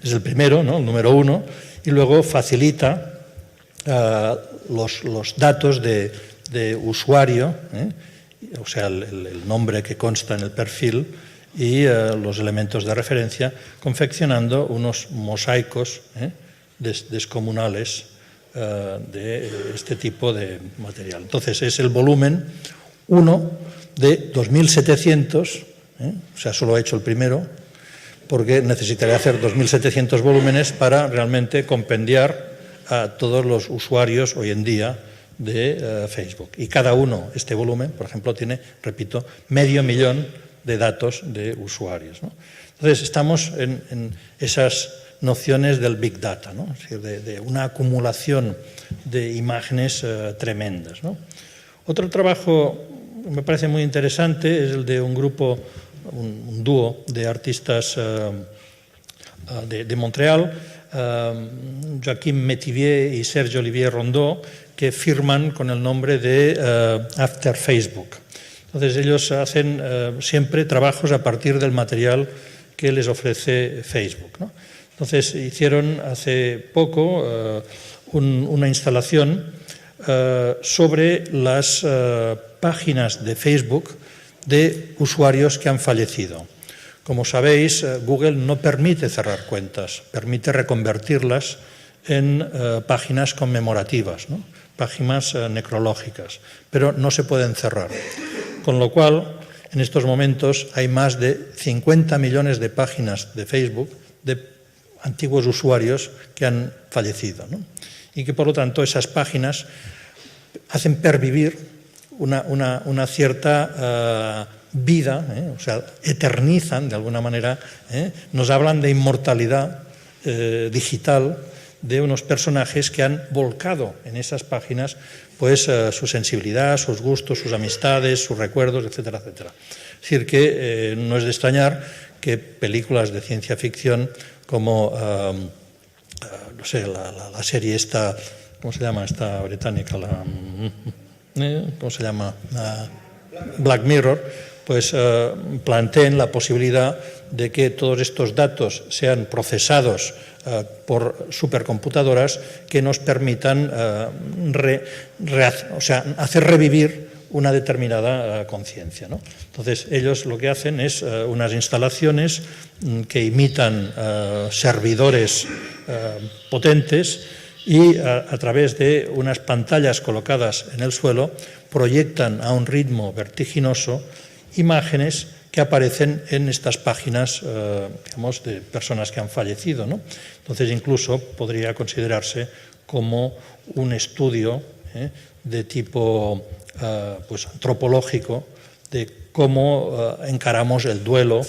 Es el primero, ¿no?, el número 1, y luego facilita los datos de usuario, o sea, el nombre que consta en el perfil y los elementos de referencia, confeccionando unos mosaicos descomunales de este tipo de material. Entonces, es el volumen 1 de 2700, o sea, solo he hecho el primero, porque necesitaría hacer 2700 volúmenes para realmente compendiar a todos los usuarios hoy en día de Facebook. Y cada uno, este volumen, por ejemplo, tiene, repito, 500.000 de datos de usuarios, ¿no? Entonces, estamos en esas nociones del Big Data, ¿no? Es decir, de una acumulación de imágenes tremendas, ¿no? Otro trabajo que me parece muy interesante es el de un grupo, un dúo de artistas de Montreal, Joaquim Metivier y Serge Olivier Rondeau, que firman con el nombre de After Facebook. Entonces, ellos hacen siempre trabajos a partir del material que les ofrece Facebook, ¿no? Entonces, hicieron hace poco una instalación sobre las páginas de Facebook de usuarios que han fallecido. Como sabéis, Google no permite cerrar cuentas, permite reconvertirlas en páginas conmemorativas, ¿no?, páginas necrológicas, pero no se pueden cerrar. Con lo cual, en estos momentos hay más de 50 millones de páginas de Facebook de antiguos usuarios que han fallecido, ¿no?, y que, por lo tanto, esas páginas hacen pervivir una cierta vida, o sea, eternizan de alguna manera, nos hablan de inmortalidad digital de unos personajes que han volcado en esas páginas pues su sensibilidad, sus gustos, sus amistades, sus recuerdos, etcétera, etcétera. Es decir, que no es de extrañar que películas de ciencia ficción como, no sé, la serie esta, ¿cómo se llama esta británica? ¿Cómo se llama? Black Mirror, pues planteen la posibilidad de que todos estos datos sean procesados por supercomputadoras que nos permitan hacer revivir una determinada conciencia, ¿no? Entonces, ellos lo que hacen es unas instalaciones que imitan servidores potentes y a través de unas pantallas colocadas en el suelo proyectan a un ritmo vertiginoso imágenes que aparecen en estas páginas, digamos, de personas que han fallecido, ¿no? Entonces, incluso podría considerarse como un estudio de tipo pues antropológico de cómo encaramos el duelo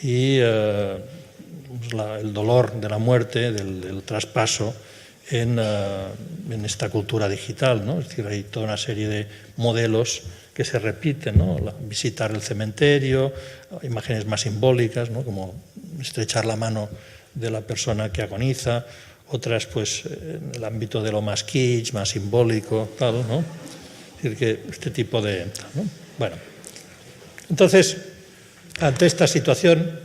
y el dolor de la muerte, del traspaso en esta cultura digital, ¿no? Es decir, hay toda una serie de modelos que se repiten, ¿no? Visitar el cementerio, imágenes más simbólicas, ¿no? Como estrechar la mano de la persona que agoniza, otras pues en el ámbito de lo más kitsch, más simbólico, tal, ¿no? Es decir, que este tipo de... ¿no? Bueno, entonces, ante esta situación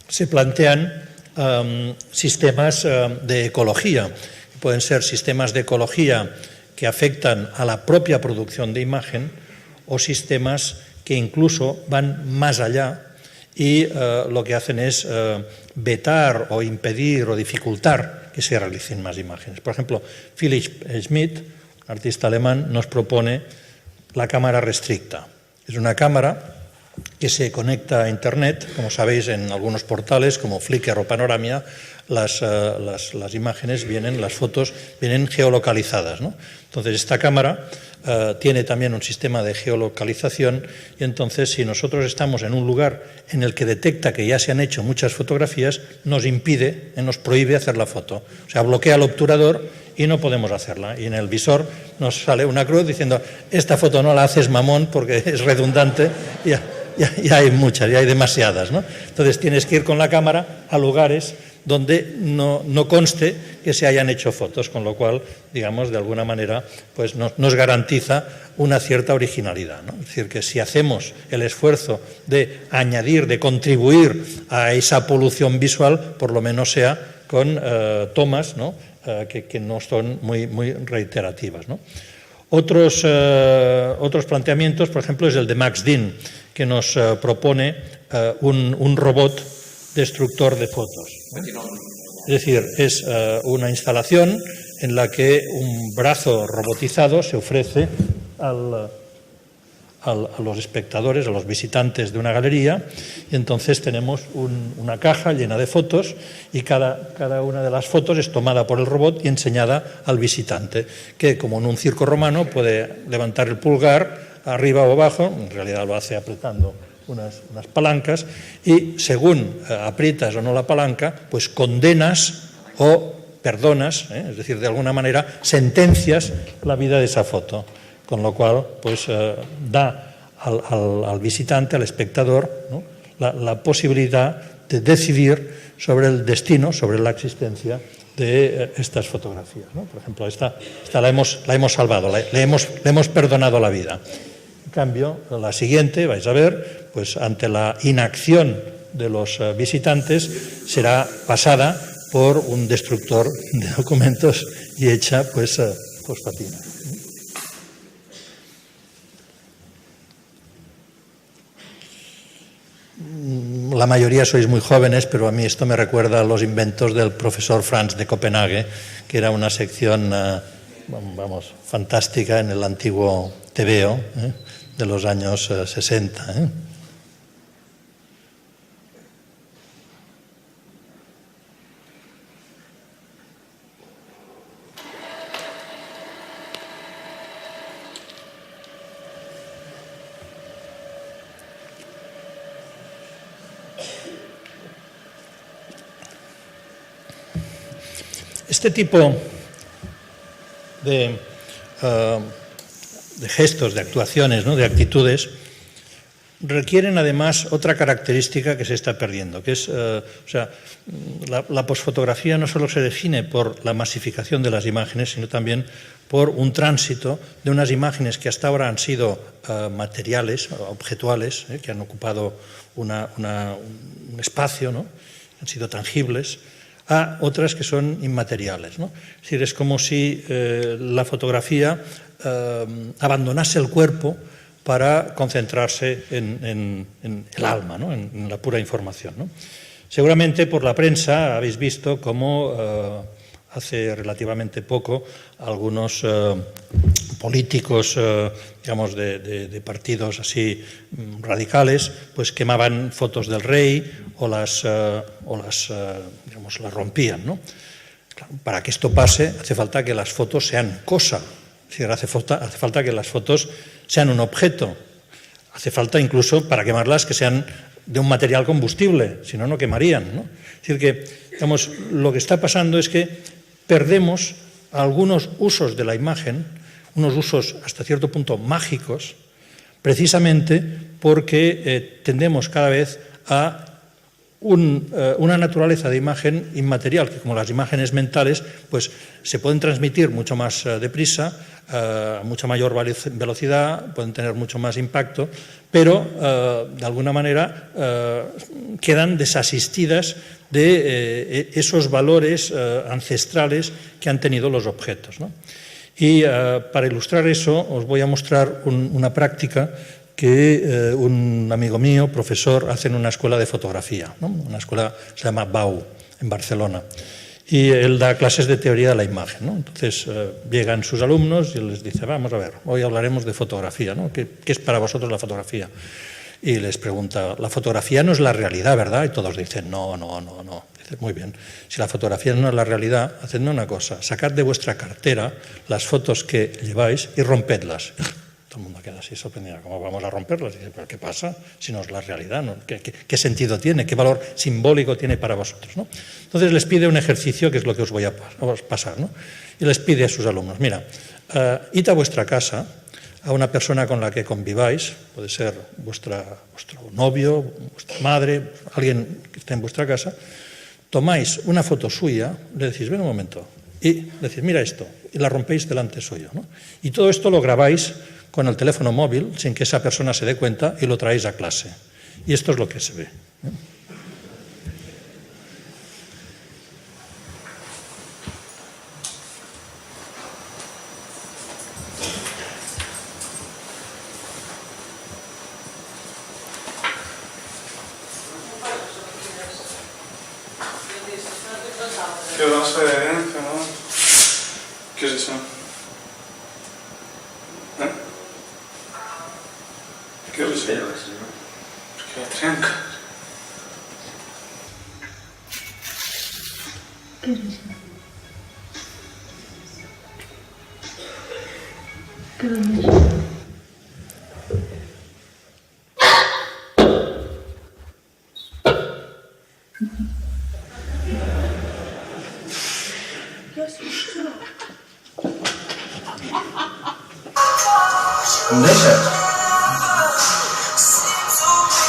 se plantean sistemas de ecología. Pueden ser sistemas de ecología que afectan a la propia producción de imagen o sistemas que incluso van más allá y lo que hacen es vetar o impedir o dificultar que se realicen más imágenes. Por ejemplo, Philipp Schmidt, artista alemán, nos propone la cámara restricta. Es una cámara que se conecta a Internet, como sabéis, en algunos portales como Flickr o Panoramia, las imágenes vienen, las fotos vienen geolocalizadas, ¿no? Entonces, esta cámara tiene también un sistema de geolocalización y entonces, si nosotros estamos en un lugar en el que detecta que ya se han hecho muchas fotografías, nos impide, nos prohíbe hacer la foto. O sea, bloquea el obturador y no podemos hacerla. Y en el visor nos sale una cruz diciendo, esta foto no la haces, mamón, porque es redundante. Ya hay muchas, ya hay demasiadas, ¿no? Entonces tienes que ir con la cámara a lugares donde no conste que se hayan hecho fotos, con lo cual, digamos, de alguna manera, pues nos garantiza una cierta originalidad, ¿no? Es decir, que si hacemos el esfuerzo de añadir, de contribuir a esa polución visual, por lo menos sea con tomas, ¿no? Que no son muy reiterativas, ¿no? Otros planteamientos, por ejemplo, es el de Max Dean, que nos propone un robot destructor de fotos, ¿no? Es decir, es una instalación en la que un brazo robotizado se ofrece a los espectadores, a los visitantes de una galería, y entonces tenemos una caja llena de fotos y cada una de las fotos es tomada por el robot y enseñada al visitante, que como en un circo romano puede levantar el pulgar arriba o abajo, en realidad lo hace apretando unas palancas, y según aprietas o no la palanca, pues condenas o perdonas, es decir, de alguna manera sentencias la vida de esa foto, con lo cual pues da al visitante, al espectador, ¿no? la posibilidad de decidir sobre el destino, sobre la existencia de estas fotografías, ¿no? Por ejemplo, esta la hemos salvado, le hemos perdonado la vida. En cambio, la siguiente, vais a ver, pues ante la inacción de los visitantes, será pasada por un destructor de documentos y hecha pues fosfatina. La mayoría sois muy jóvenes, pero a mí esto me recuerda a los inventos del profesor Franz de Copenhague, que era una sección, fantástica en el antiguo TVO, de los años 60. Este tipo de gestos, de actuaciones, ¿no? De actitudes, requieren además otra característica que se está perdiendo, que es, la posfotografía no solo se define por la masificación de las imágenes, sino también por un tránsito de unas imágenes que hasta ahora han sido materiales, objetuales, que han ocupado un espacio, ¿no? Han sido tangibles, a otras que son inmateriales, ¿no? Es decir, es como si la fotografía abandonase el cuerpo para concentrarse en el alma, ¿no? En la pura información, ¿no? Seguramente por la prensa habéis visto cómo hace relativamente poco algunos políticos, digamos, de partidos así radicales, pues quemaban fotos del rey o las rompían, ¿no? Claro, para que esto pase hace falta que las fotos sean cosa, es decir, hace falta que las fotos sean un objeto, hace falta incluso para quemarlas que sean de un material combustible, si no, no quemarían, ¿no? Es decir, que digamos, lo que está pasando es que perdemos algunos usos de la imagen, unos usos hasta cierto punto mágicos, precisamente porque tendemos cada vez a una naturaleza de imagen inmaterial, que como las imágenes mentales, pues se pueden transmitir mucho más deprisa, a mucha mayor velocidad, pueden tener mucho más impacto, pero de alguna manera quedan desasistidas de esos valores ancestrales que han tenido los objetos, ¿no? Y para ilustrar eso os voy a mostrar una práctica que un amigo mío, profesor, hace en una escuela de fotografía, ¿no? Una escuela se llama BAU, en Barcelona. Y él da clases de teoría de la imagen, ¿no? Entonces llegan sus alumnos y les dice, vamos a ver, hoy hablaremos de fotografía, ¿no? ¿Qué es para vosotros la fotografía? Y les pregunta, la fotografía no es la realidad, ¿verdad? Y todos dicen, no. Dice, muy bien, si la fotografía no es la realidad, hacedme una cosa, sacad de vuestra cartera las fotos que lleváis y rompedlas. Todo el mundo queda así sorprendido, ¿cómo vamos a romperlas? Y dice, ¿pero qué pasa si no es la realidad, ¿no? ¿Qué sentido tiene? ¿Qué valor simbólico tiene para vosotros, ¿no? Entonces les pide un ejercicio que es lo que os voy a pasar, ¿no? Y les pide a sus alumnos, mira, id a vuestra casa, a una persona con la que conviváis, puede ser vuestro novio, vuestra madre, alguien que esté en vuestra casa, tomáis una foto suya, le decís, ven un momento, y le decís, mira esto, y la rompéis delante suyo, ¿no? Y todo esto lo grabáis con el teléfono móvil, sin que esa persona se dé cuenta, y lo traéis a clase. Y esto es lo que se ve, ¿eh? ¿Qué vas a ver, no? ¿Qué es eso? ¿Eh? ¿Qué es eso? ¿Qué trenca? ¿Qué es eso? ¿Qué es eso? ¿Dónde es?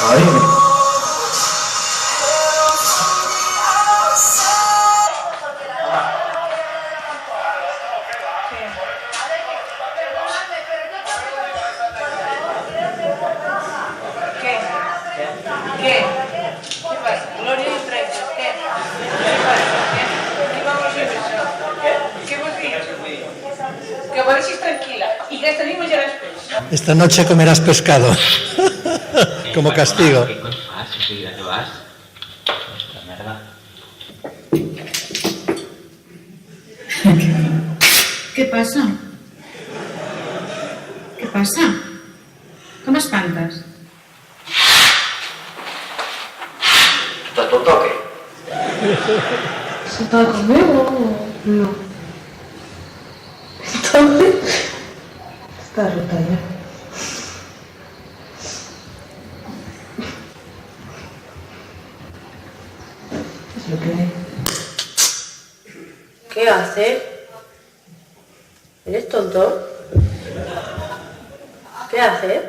Ahí. ¿Qué pasa? Gloria y Traitos, ¿qué? ¿Qué pasa? ¿Qué vamos a hacer eso? ¿Qué hemos dicho? Que pareces tranquila y que salimos ya después. Esta noche comerás pescado, como castigo. ¿Qué cosa fas? O sigui, de què vas? Esta merda. Què passa? Què passa? Com espantes? Tot un toque. ¿Se está conmigo o no? Entonces, está rota ya. Es lo que hay. ¿Qué haces? ¿Eres tonto? ¿Qué haces?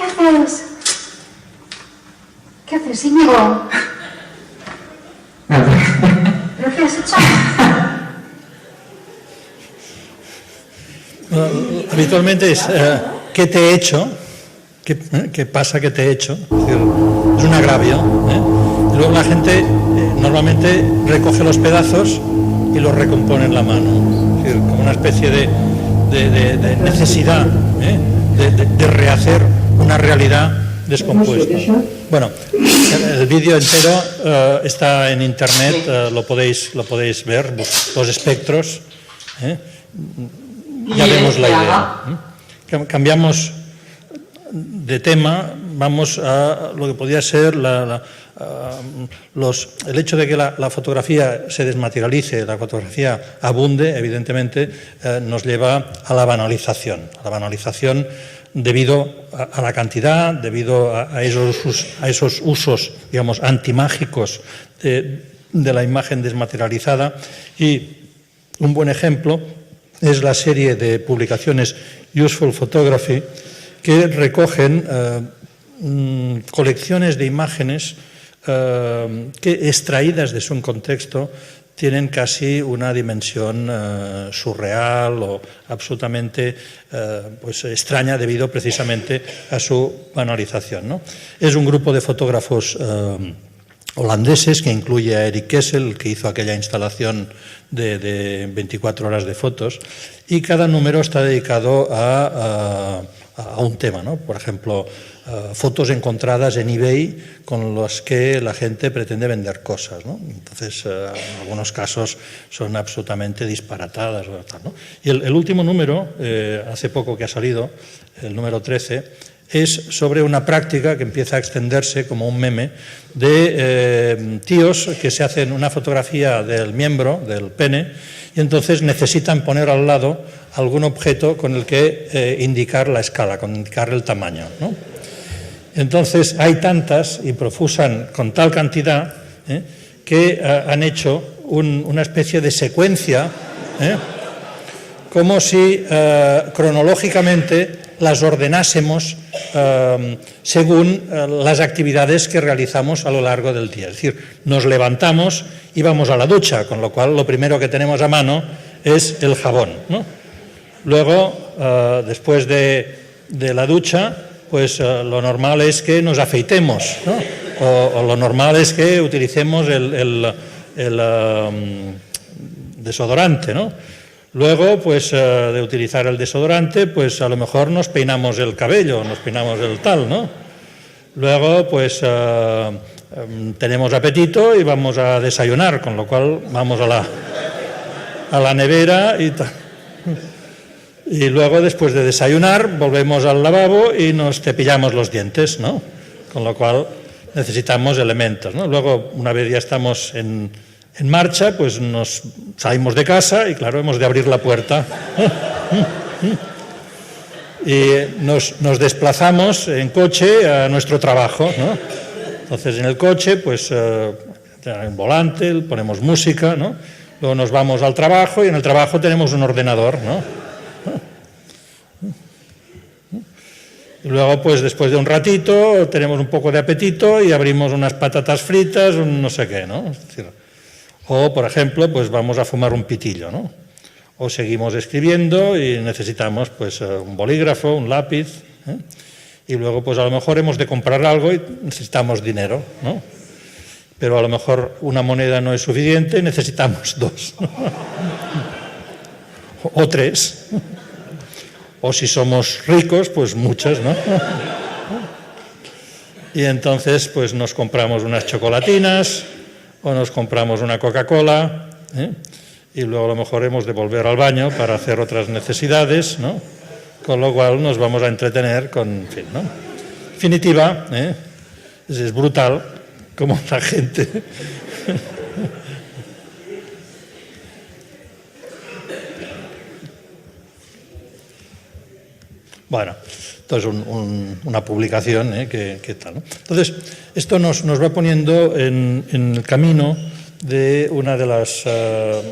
¿Qué haces? ¿Qué haces, Íñigo? ¿Pero qué has hecho? Habitualmente es ¿qué te he hecho? ¿Qué pasa que te he hecho? Es un agravio. Y luego la gente normalmente recoge los pedazos y los recompone en la mano. Es decir, como una especie de necesidad de rehacer una realidad descompuesta. Bueno, el vídeo entero está en internet, lo podéis ver, los espectros. Ya vemos la idea. Cambiamos de tema, vamos a lo que podría ser el hecho de que la fotografía se desmaterialice, la fotografía abunde, evidentemente, nos lleva a la banalización debido a la cantidad, debido a esos usos, digamos, antimágicos de la imagen desmaterializada. Y un buen ejemplo es la serie de publicaciones Useful Photography, que recogen colecciones de imágenes que, extraídas de su contexto, tienen casi una dimensión surreal o absolutamente extraña debido precisamente a su banalización, ¿no? Es un grupo de fotógrafos holandeses que incluye a Erik Kessel, que hizo aquella instalación de 24 horas de fotos, y cada número está dedicado a un tema, ¿no? Por ejemplo, fotos encontradas en eBay con las que la gente pretende vender cosas, ¿no? Entonces, en algunos casos son absolutamente disparatadas, ¿no? Y el último número, hace poco que ha salido, el número 13, es sobre una práctica que empieza a extenderse como un meme de tíos que se hacen una fotografía del miembro, del pene, y entonces necesitan poner al lado algún objeto con el que indicar la escala, con indicar el tamaño, ¿no? Entonces hay tantas y profusan con tal cantidad que han hecho una especie de secuencia, como si cronológicamente las ordenásemos según las actividades que realizamos a lo largo del día. Es decir, nos levantamos y vamos a la ducha, con lo cual lo primero que tenemos a mano es el jabón, ¿no? Luego, después de la ducha, pues lo normal es que nos afeitemos, ¿no? O lo normal es que utilicemos el desodorante, ¿no? Luego, pues de utilizar el desodorante, pues a lo mejor nos peinamos el cabello, nos peinamos el tal, ¿no? Luego, pues tenemos apetito y vamos a desayunar, con lo cual vamos a la nevera y tal. Y luego, después de desayunar, volvemos al lavabo y nos cepillamos los dientes, ¿no? Con lo cual necesitamos elementos, ¿no? Luego, una vez ya estamos en marcha, pues nos salimos de casa y, claro, hemos de abrir la puerta. Y nos desplazamos en coche a nuestro trabajo, ¿no? Entonces, en el coche, pues, en volante, ponemos música, ¿no? Luego nos vamos al trabajo y en el trabajo tenemos un ordenador, ¿no? Y luego, pues, después de un ratito, tenemos un poco de apetito y abrimos unas patatas fritas, un no sé qué, ¿no? Es decir, o, por ejemplo, pues vamos a fumar un pitillo, ¿no? O seguimos escribiendo y necesitamos, pues, un bolígrafo, un lápiz, ¿eh? Y luego, pues, a lo mejor hemos de comprar algo y necesitamos dinero, ¿no? Pero a lo mejor una moneda no es suficiente y necesitamos dos, ¿no? O tres. O si somos ricos, pues muchas, ¿no? Y entonces, pues nos compramos unas chocolatinas o nos compramos una Coca-Cola, ¿eh? Y luego a lo mejor hemos de volver al baño para hacer otras necesidades, ¿no? Con lo cual nos vamos a entretener con, en fin, ¿no? En definitiva, es brutal como la gente... Bueno, entonces una publicación que tal, ¿no? Entonces, esto nos va poniendo en el camino de una de las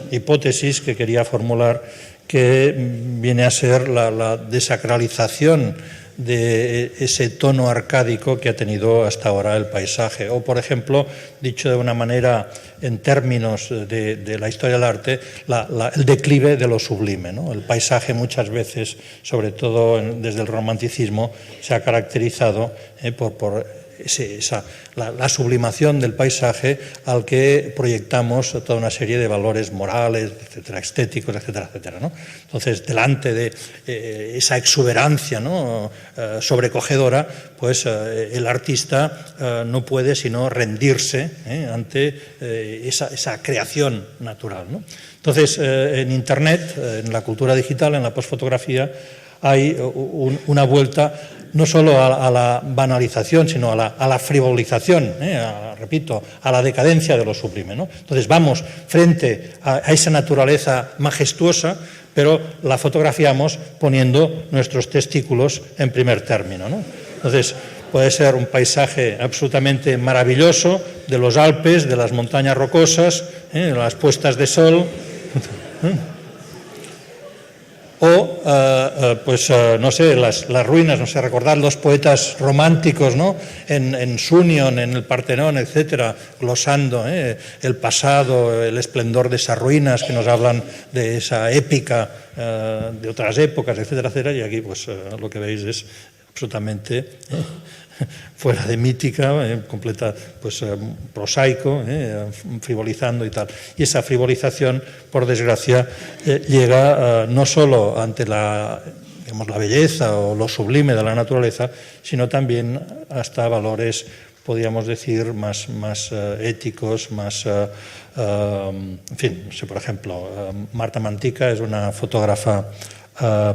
hipótesis que quería formular, que viene a ser la desacralización de ese tono arcádico que ha tenido hasta ahora el paisaje. O, por ejemplo, dicho de una manera en términos de la historia del arte, el declive de lo sublime, ¿no? El paisaje muchas veces, sobre todo desde el romanticismo, se ha caracterizado por la sublimación del paisaje al que proyectamos toda una serie de valores morales, etcétera, estéticos, etcétera, etcétera, ¿no? Entonces, delante de esa exuberancia, ¿no?, sobrecogedora, pues el artista no puede sino rendirse ante esa creación natural, ¿no? Entonces, en Internet, en la cultura digital, en la postfotografía, hay una vuelta no solo a la banalización, sino a la frivolización, repito, a la decadencia de lo sublime, ¿no? Entonces vamos frente a esa naturaleza majestuosa, pero la fotografiamos poniendo nuestros testículos en primer término, ¿no? Entonces puede ser un paisaje absolutamente maravilloso de los Alpes, de las montañas rocosas, las puestas de sol, o, no sé, las ruinas, no sé, recordar los poetas románticos, ¿no?, en Sunion, en el Partenón, etcétera, glosando el pasado, el esplendor de esas ruinas que nos hablan de esa épica de otras épocas, etcétera, etcétera, y aquí pues lo que veis es absolutamente fuera de mítica, completa, pues prosaico, frivolizando y tal. Y esa frivolización, por desgracia, llega no solo ante la belleza o lo sublime de la naturaleza, sino también hasta valores, podríamos decir, más éticos, más... en fin, no sé, por ejemplo, Marta Mantica es una fotógrafa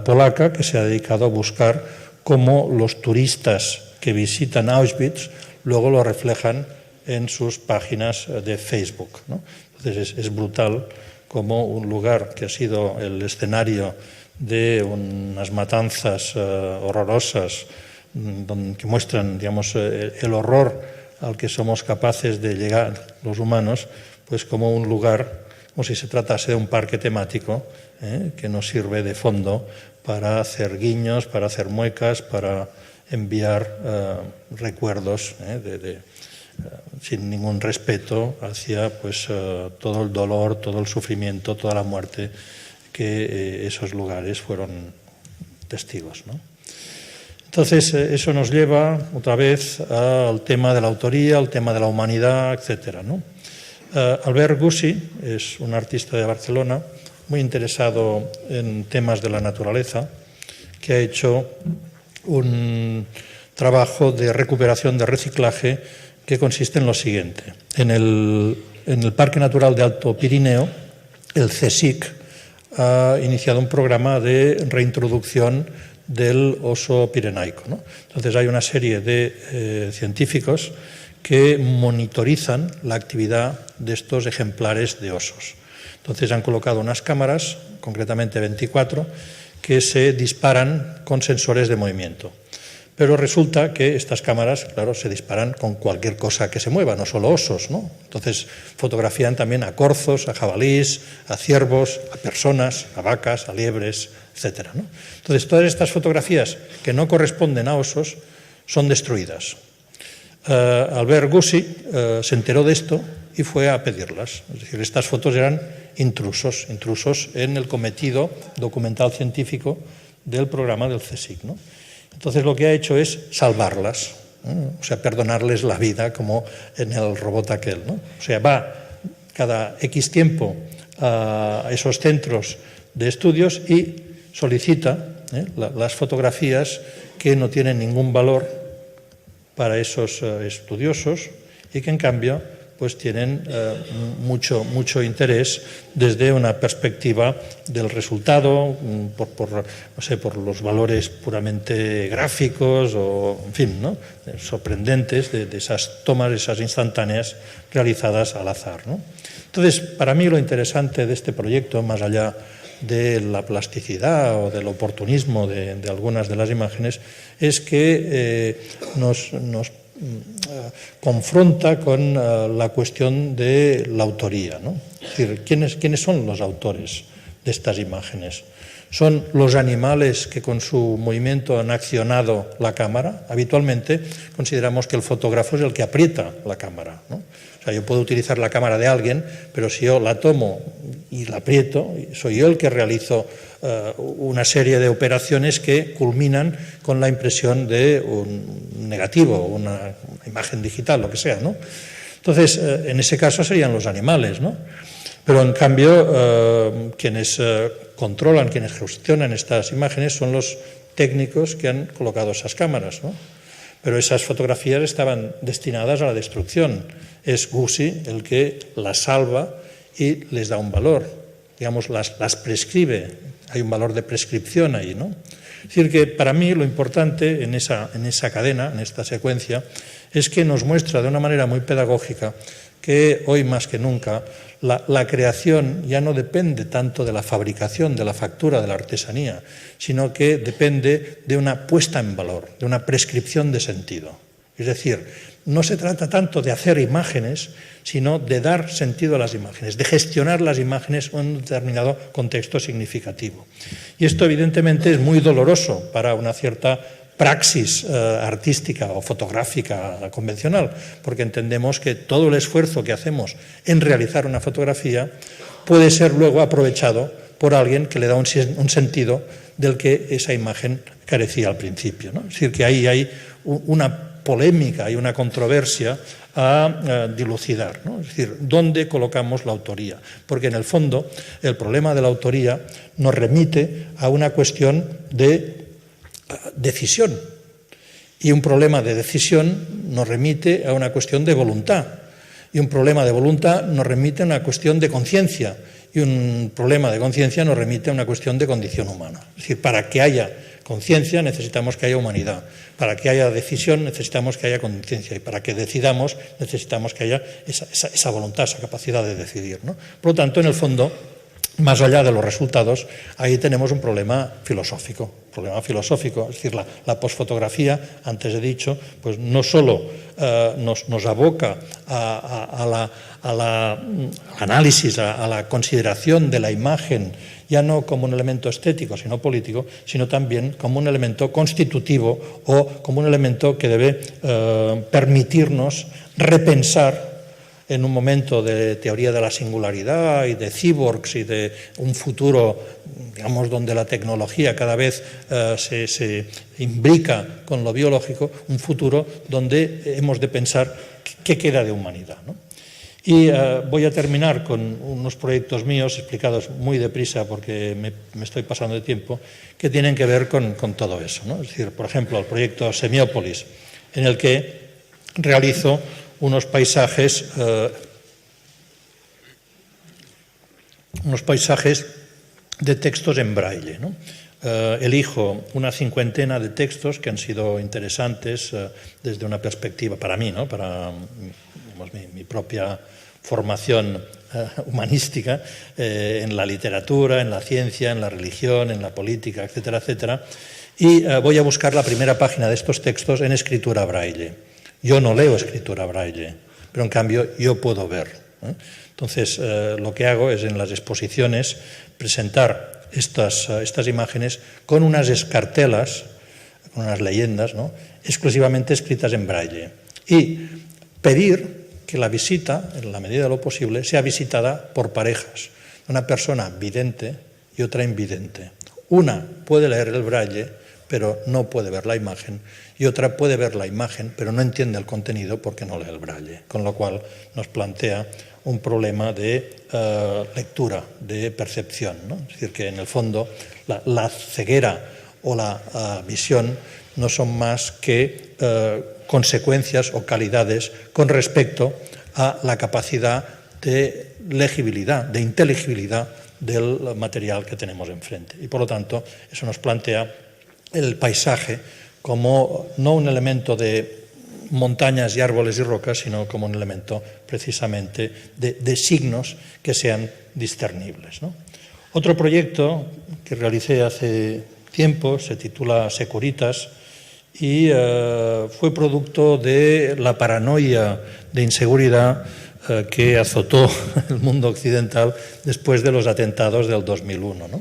polaca que se ha dedicado a buscar cómo los turistas que visitan Auschwitz luego lo reflejan en sus páginas de Facebook, ¿no? Entonces es brutal como un lugar que ha sido el escenario de unas matanzas horrorosas que muestran, digamos, el horror al que somos capaces de llegar los humanos, pues como un lugar, como si se tratase de un parque temático que nos sirve de fondo para hacer guiños, para hacer muecas, para enviar recuerdos sin ningún respeto hacia pues, todo el dolor, todo el sufrimiento, toda la muerte que esos lugares fueron testigos, ¿no? Entonces, eso nos lleva otra vez al tema de la autoría, al tema de la humanidad, etcétera, ¿no? Albert Gusi es un artista de Barcelona muy interesado en temas de la naturaleza, que ha hecho un trabajo de recuperación, de reciclaje, que consiste en lo siguiente. En el Parque Natural de Alto Pirineo, el CSIC ha iniciado un programa de reintroducción del oso pirenaico, ¿no? Entonces hay una serie de científicos que monitorizan la actividad de estos ejemplares de osos. Entonces han colocado unas cámaras, concretamente 24, que se disparan con sensores de movimiento. Pero resulta que estas cámaras, claro, se disparan con cualquier cosa que se mueva, no solo osos, ¿no? Entonces fotografían también a corzos, a jabalíes, a ciervos, a personas, a vacas, a liebres, etcétera, ¿no? Entonces todas estas fotografías que no corresponden a osos son destruidas. Albert Gusi se enteró de esto y fue a pedirlas. Es decir, estas fotos eran intrusos en el cometido documental científico del programa del CSIC, ¿no? Entonces lo que ha hecho es salvarlas, o sea, perdonarles la vida, como en el robot aquel, ¿no? O sea, va cada X tiempo a esos centros de estudios y solicita las fotografías que no tienen ningún valor para esos estudiosos y que en cambio pues tienen mucho interés desde una perspectiva del resultado, por los valores puramente gráficos o, en fin, ¿no?, sorprendentes de esas tomas, esas instantáneas realizadas al azar, ¿no? Entonces, para mí lo interesante de este proyecto, más allá de la plasticidad o del oportunismo de algunas de las imágenes, es que nos confronta con la cuestión de la autoría, ¿no? Es decir, ¿quiénes son los autores de estas imágenes? son los animales que con su movimiento han accionado la cámara. Habitualmente consideramos que el fotógrafo es el que aprieta la cámara, ¿no? O sea, yo puedo utilizar la cámara de alguien, pero si yo la tomo y la aprieto, soy yo el que realizo una serie de operaciones que culminan con la impresión de un negativo, una imagen digital, lo que sea, ¿no? Entonces, en ese caso serían los animales, ¿no? Pero en cambio, quienes controlan, quienes gestionan estas imágenes son los técnicos que han colocado esas cámaras, ¿no? Pero esas fotografías estaban destinadas a la destrucción. Es Gussi el que las salva y les da un valor, digamos, las prescribe. Hay un valor de prescripción ahí, ¿no? Es decir, que para mí lo importante en esa cadena, en esta secuencia, es que nos muestra de una manera muy pedagógica que hoy más que nunca la creación ya no depende tanto de la fabricación, de la factura, de la artesanía, sino que depende de una puesta en valor, de una prescripción de sentido. Es decir, no se trata tanto de hacer imágenes, sino de dar sentido a las imágenes, de gestionar las imágenes en un determinado contexto significativo. Y esto evidentemente es muy doloroso para una cierta praxis artística o fotográfica convencional, porque entendemos que todo el esfuerzo que hacemos en realizar una fotografía puede ser luego aprovechado por alguien que le da un sentido del que esa imagen carecía al principio, ¿no? Es decir, que ahí hay una polémica, hay una controversia a dilucidar, ¿no? Es decir, ¿dónde colocamos la autoría? Porque en el fondo el problema de la autoría nos remite a una cuestión de decisión, y un problema de decisión nos remite a una cuestión de voluntad, y un problema de voluntad nos remite a una cuestión de conciencia, y un problema de conciencia nos remite a una cuestión de condición humana. Es decir, para que haya conciencia necesitamos que haya humanidad, para que haya decisión necesitamos que haya conciencia, y para que decidamos necesitamos que haya esa voluntad, esa capacidad de decidir, ¿no? Por lo tanto, en el fondo, más allá de los resultados, ahí tenemos un problema filosófico, es decir, la posfotografía, antes he dicho, pues no solo nos aboca al análisis, a la consideración de la imagen, ya no como un elemento estético, sino político, sino también como un elemento constitutivo o como un elemento que debe permitirnos repensar en un momento de teoría de la singularidad y de cyborgs y de un futuro, digamos, donde la tecnología cada vez se imbrica con lo biológico, un futuro donde hemos de pensar qué queda de humanidad, ¿no? Y voy a terminar con unos proyectos míos, explicados muy deprisa porque me estoy pasando de tiempo, que tienen que ver con todo eso, ¿no? Es decir, por ejemplo, el proyecto Semiópolis, en el que realizo unos paisajes de textos en braille, ¿no? Elijo una 50 de textos que han sido interesantes desde una perspectiva para mí, ¿no? Para, digamos, mi propia formación humanística en la literatura, en la ciencia, en la religión, en la política, etcétera, etcétera. Y voy a buscar la primera página de estos textos en escritura braille. Yo no leo escritura braille, pero en cambio yo puedo ver, ¿eh? Entonces, lo que hago es en las exposiciones presentar estas imágenes con unas escartelas, con unas leyendas, ¿no?, exclusivamente escritas en braille, y pedir que la visita, en la medida de lo posible, sea visitada por parejas, una persona vidente y otra invidente. Una puede leer el braille, pero no puede ver la imagen, y otra puede ver la imagen, pero no entiende el contenido porque no lee el braille, con lo cual nos plantea un problema de lectura, de percepción, ¿no? Es decir, que en el fondo la ceguera o la visión no son más que consecuencias o calidades con respecto a la capacidad de legibilidad, de inteligibilidad del material que tenemos enfrente. Y por lo tanto, eso nos plantea el paisaje como no un elemento de montañas y árboles y rocas, sino como un elemento precisamente de signos que sean discernibles, ¿no? Otro proyecto que realicé hace tiempo se titula Securitas y fue producto de la paranoia de inseguridad que azotó el mundo occidental después de los atentados del 2001, ¿no?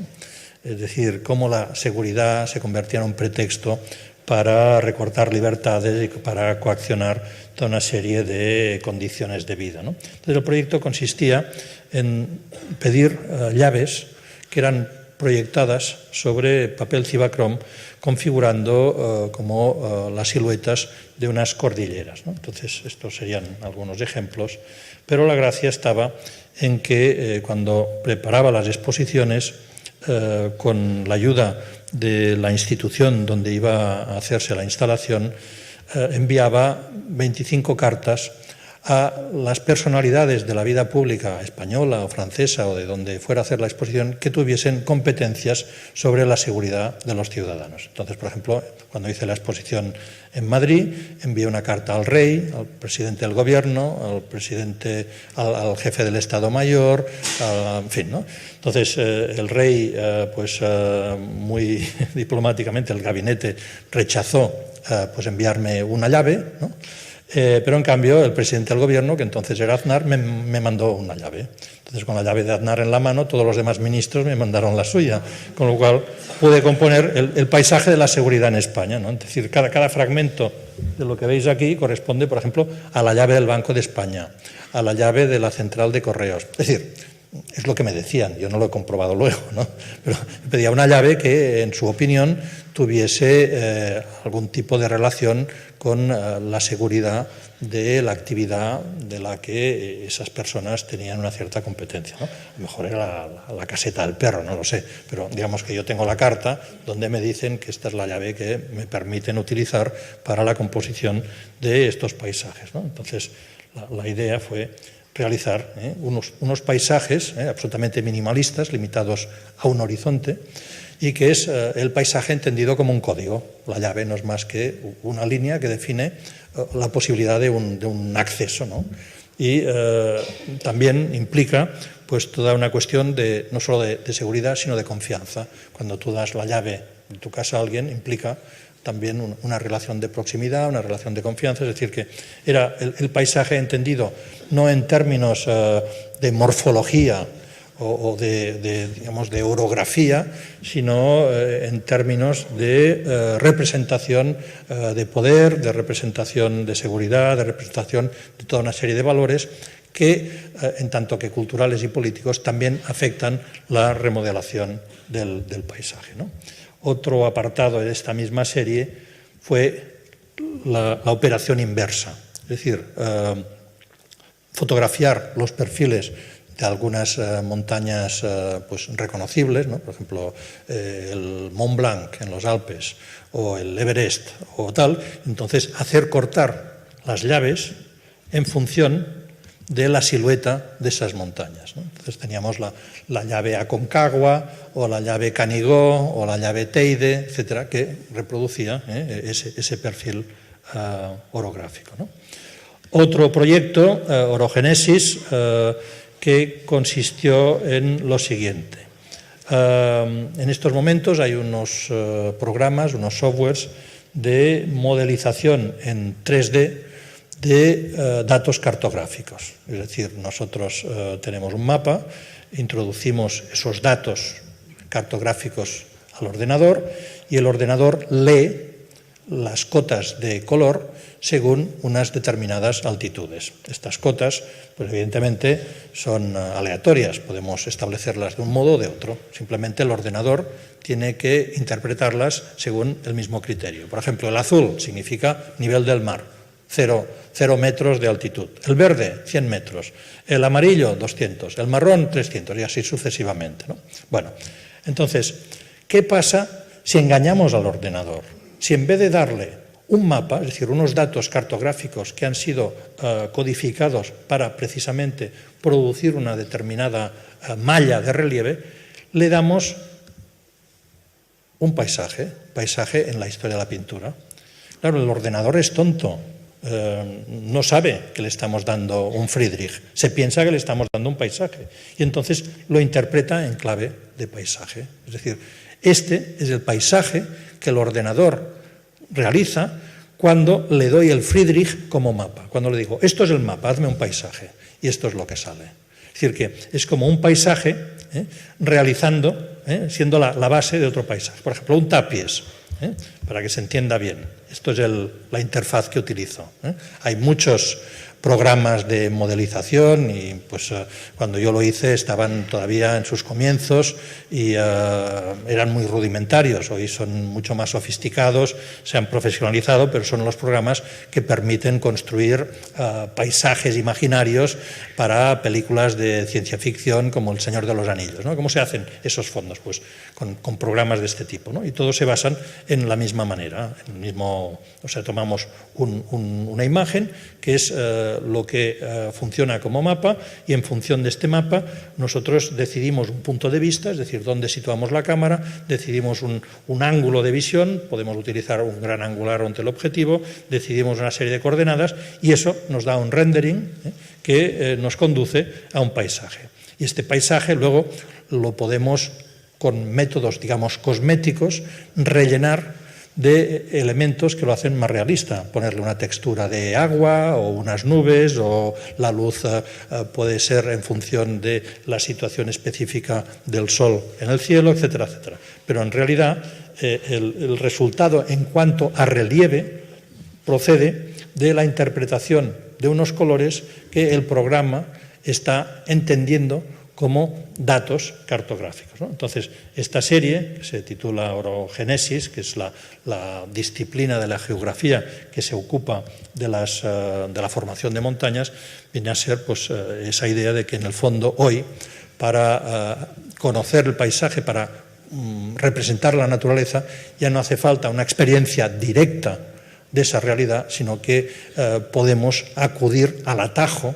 es decir, cómo la seguridad se convertía en un pretexto para recortar libertades y para coaccionar toda una serie de condiciones de vida, ¿no? Entonces, el proyecto consistía en pedir llaves que eran proyectadas sobre papel cibacrom, configurando como las siluetas de unas cordilleras, ¿no? Entonces, estos serían algunos ejemplos, pero la gracia estaba en que cuando preparaba las exposiciones, con la ayuda de la institución donde iba a hacerse la instalación, enviaba 25 cartas a las personalidades de la vida pública española o francesa o de donde fuera a hacer la exposición que tuviesen competencias sobre la seguridad de los ciudadanos. Entonces, por ejemplo, cuando hice la exposición en Madrid, envié una carta al rey, al presidente del gobierno, al jefe del Estado Mayor, en fin, ¿no? Entonces, el rey, muy diplomáticamente, el gabinete rechazó enviarme una llave, ¿no? Pero en cambio el presidente del gobierno, que entonces era Aznar, me mandó una llave. Entonces, con la llave de Aznar en la mano, todos los demás ministros me mandaron la suya, con lo cual pude componer el paisaje de la seguridad en España, ¿no? Es decir, cada fragmento de lo que veis aquí corresponde, por ejemplo, a la llave del Banco de España, a la llave de la central de correos. Es decir, es lo que me decían, yo no lo he comprobado luego, ¿no? Pero pedía una llave que, en su opinión, tuviese algún tipo de relación con la seguridad de la actividad de la que esas personas tenían una cierta competencia, ¿no? A lo mejor era la caseta del perro, no lo sé, pero digamos que yo tengo la carta donde me dicen que esta es la llave que me permiten utilizar para la composición de estos paisajes, ¿no? Entonces, la idea fue realizar unos paisajes absolutamente minimalistas, limitados a un horizonte, y que es el paisaje entendido como un código. La llave no es más que una línea que define la posibilidad de un acceso, ¿no? Y también implica pues toda una cuestión no solo de seguridad, sino de confianza. Cuando tú das la llave de tu casa a alguien, implica también una relación de proximidad, una relación de confianza, es decir, que era el paisaje entendido no en términos de morfología o de orografía, sino en términos de representación de poder, de representación de seguridad, de representación de toda una serie de valores que, en tanto que culturales y políticos, también afectan la remodelación del paisaje, ¿no? Otro apartado de esta misma serie fue la operación inversa, es decir, fotografiar los perfiles de algunas montañas reconocibles, ¿no? Por ejemplo, el Mont Blanc en los Alpes o el Everest o tal, entonces hacer cortar las llaves en función de la silueta de esas montañas, ¿no? Entonces teníamos la llave Aconcagua o la llave Canigó o la llave Teide, etcétera, que reproducía ese perfil orográfico, ¿no? Otro proyecto, Orogenesis, que consistió en lo siguiente. En estos momentos hay unos programas, unos softwares de modelización en 3D de datos cartográficos. Es decir, nosotros tenemos un mapa, introducimos esos datos cartográficos al ordenador y el ordenador lee las cotas de color según unas determinadas altitudes. Estas cotas, pues evidentemente, son aleatorias, podemos establecerlas de un modo o de otro. Simplemente el ordenador tiene que interpretarlas según el mismo criterio. Por ejemplo, el azul significa nivel del mar, 0 metros de altitud. El verde, 100 metros. El amarillo, 200. El marrón, 300, y así sucesivamente, ¿no? Bueno, entonces, ¿qué pasa si engañamos al ordenador? Si en vez de darle un mapa, es decir, unos datos cartográficos que han sido codificados para precisamente producir una determinada malla de relieve, le damos un paisaje en la historia de la pintura. Claro, el ordenador es tonto, no sabe que le estamos dando un Friedrich, se piensa que le estamos dando un paisaje y entonces lo interpreta en clave de paisaje. Es decir, este es el paisaje que el ordenador realiza cuando le doy el Friedrich como mapa. Cuando le digo, esto es el mapa, hazme un paisaje, y esto es lo que sale. Es decir, que es como un paisaje realizando siendo la base de otro paisaje. Por ejemplo, un tapies, para que se entienda bien. Esto es la interfaz que utilizo. Hay muchos programas de modelización y pues cuando yo lo hice estaban todavía en sus comienzos y eran muy rudimentarios. Hoy son mucho más sofisticados, se han profesionalizado, pero son los programas que permiten construir paisajes imaginarios para películas de ciencia ficción como El Señor de los Anillos, ¿no? ¿Cómo se hacen esos fondos? Pues con programas de este tipo, ¿no? Y todos se basan en la misma manera, en el mismo, o sea, tomamos una imagen que es lo que funciona como mapa y en función de este mapa nosotros decidimos un punto de vista, es decir, dónde situamos la cámara, decidimos un ángulo de visión, podemos utilizar un gran angular ante el objetivo, decidimos una serie de coordenadas y eso nos da un rendering que nos conduce a un paisaje. Y este paisaje luego lo podemos, con métodos, digamos, cosméticos, rellenar de elementos que lo hacen más realista, ponerle una textura de agua o unas nubes, o la luz puede ser en función de la situación específica del sol en el cielo, etcétera, etcétera. Pero en realidad el resultado en cuanto a relieve procede de la interpretación de unos colores que el programa está entendiendo como datos cartográficos, ¿no? Entonces, esta serie, que se titula Orogenesis, que es la disciplina de la geografía que se ocupa de la formación de montañas, viene a ser pues, esa idea de que en el fondo hoy, para conocer el paisaje, para representar la naturaleza, ya no hace falta una experiencia directa de esa realidad, sino que podemos acudir al atajo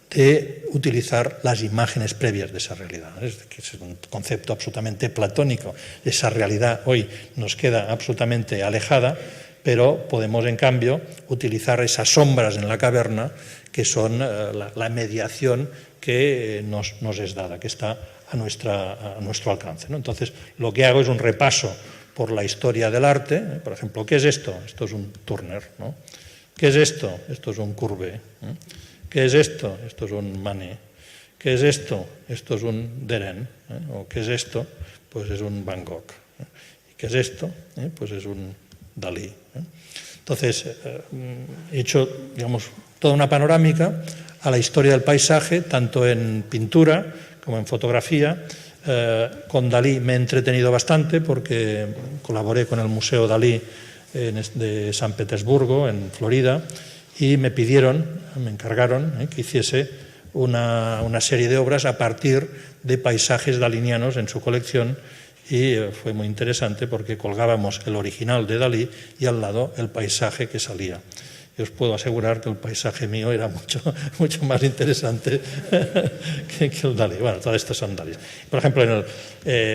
de utilizar las imágenes previas de esa realidad. Es un concepto absolutamente platónico. Esa realidad hoy nos queda absolutamente alejada, pero podemos, en cambio, utilizar esas sombras en la caverna que son la mediación que nos es dada, que está a nuestro alcance, ¿no? Entonces, lo que hago es un repaso por la historia del arte. Por ejemplo, ¿qué es esto? Esto es un Turner, ¿no? ¿Qué es esto? Esto es un Courbet, ¿no? ¿Qué es esto? Esto es un Manet. ¿Qué es esto? Esto es un Derain. ¿O qué es esto? Pues es un Van Gogh. ¿Y qué es esto? Pues es un Dalí. Entonces, he hecho, digamos, toda una panorámica a la historia del paisaje, tanto en pintura como en fotografía. Con Dalí me he entretenido bastante porque colaboré con el Museo Dalí de San Petersburgo, en Florida, y me encargaron que hiciese una serie de obras a partir de paisajes dalinianos en su colección, y fue muy interesante porque colgábamos el original de Dalí y al lado el paisaje que salía. Y os puedo asegurar que el paisaje mío era mucho más interesante que el Dalí. Bueno, todo esto son Dalí. Por ejemplo,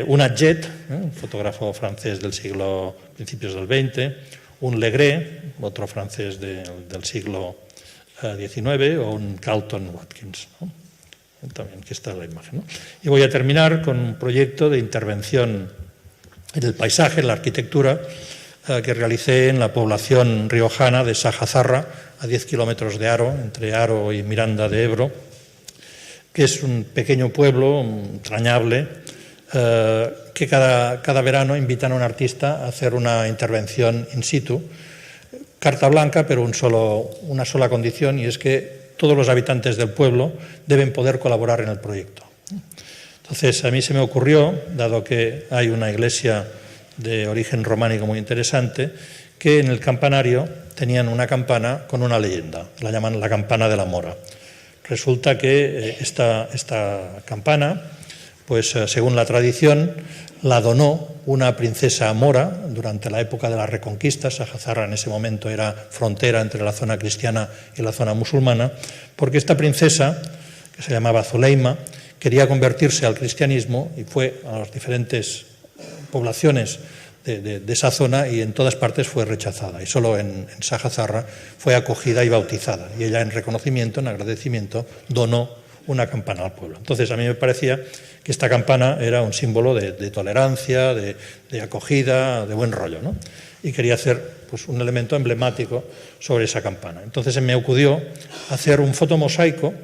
un Adjet, un fotógrafo francés del principios del XX, un Legret, otro francés del siglo XIX, o un Carlton Watkins, ¿no? También, que está en la imagen, ¿no? Y voy a terminar con un proyecto de intervención en el paisaje, en la arquitectura, que realicé en la población riojana de Sajazarra, a 10 kilómetros de Haro, entre Haro y Miranda de Ebro, que es un pequeño pueblo entrañable, que cada verano invitan a un artista a hacer una intervención in situ, carta blanca, pero una sola condición, y es que todos los habitantes del pueblo deben poder colaborar en el proyecto. Entonces, a mí se me ocurrió, dado que hay una iglesia de origen románico muy interesante, que en el campanario tenían una campana con una leyenda, la llaman la campana de la Mora. Resulta que esta campana, pues según la tradición, la donó una princesa mora durante la época de la Reconquista. Sajazarra en ese momento era frontera entre la zona cristiana y la zona musulmana, porque esta princesa, que se llamaba Zuleima, quería convertirse al cristianismo y fue a las diferentes poblaciones de esa zona, y en todas partes fue rechazada, y solo en Sajazarra fue acogida y bautizada, y ella, en reconocimiento, en agradecimiento, donó una campana al pueblo. Entonces, a mí me parecía que esta campana era un símbolo de tolerancia, de acogida, de buen rollo, ¿no? Y quería hacer pues, un elemento emblemático sobre esa campana. Entonces, se me ocurrió hacer un fotomosaico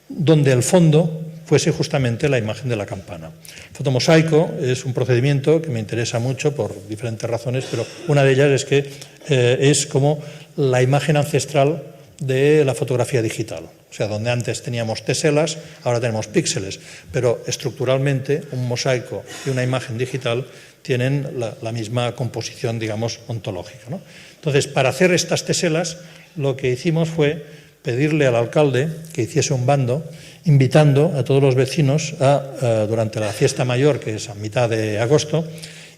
donde el fondo fuese justamente la imagen de la campana. El fotomosaico es un procedimiento que me interesa mucho por diferentes razones, pero una de ellas es que es como la imagen ancestral de la fotografía digital. O sea, donde antes teníamos teselas, ahora tenemos píxeles, pero estructuralmente un mosaico y una imagen digital tienen la misma composición, digamos, ontológica, ¿no? Entonces, para hacer estas teselas, lo que hicimos fue pedirle al alcalde que hiciese un bando invitando a todos los vecinos durante la fiesta mayor, que es a mitad de agosto,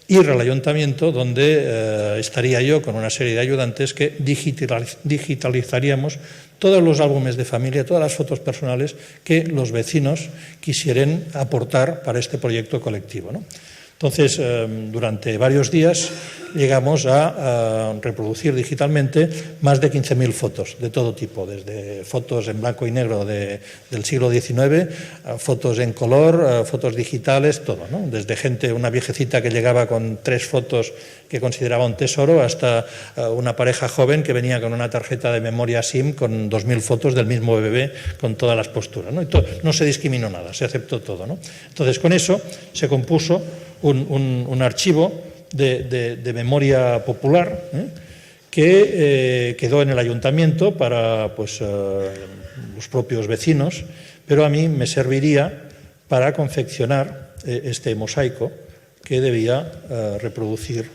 ir al ayuntamiento donde estaría yo con una serie de ayudantes que digitalizaríamos todos los álbumes de familia, todas las fotos personales que los vecinos quisieran aportar para este proyecto colectivo, ¿no? Entonces, durante varios días llegamos a reproducir digitalmente más de 15.000 fotos de todo tipo, desde fotos en blanco y negro del siglo XIX, fotos en color, fotos digitales, todo, ¿no? Desde gente, una viejecita que llegaba con 3 fotos que consideraba un tesoro, hasta una pareja joven que venía con una tarjeta de memoria SIM con 2.000 fotos del mismo bebé con todas las posturas, ¿no? No se discriminó nada, se aceptó todo, ¿no? Entonces, con eso se compuso un archivo de memoria popular que quedó en el ayuntamiento para los propios vecinos, pero a mí me serviría para confeccionar este mosaico que debía reproducir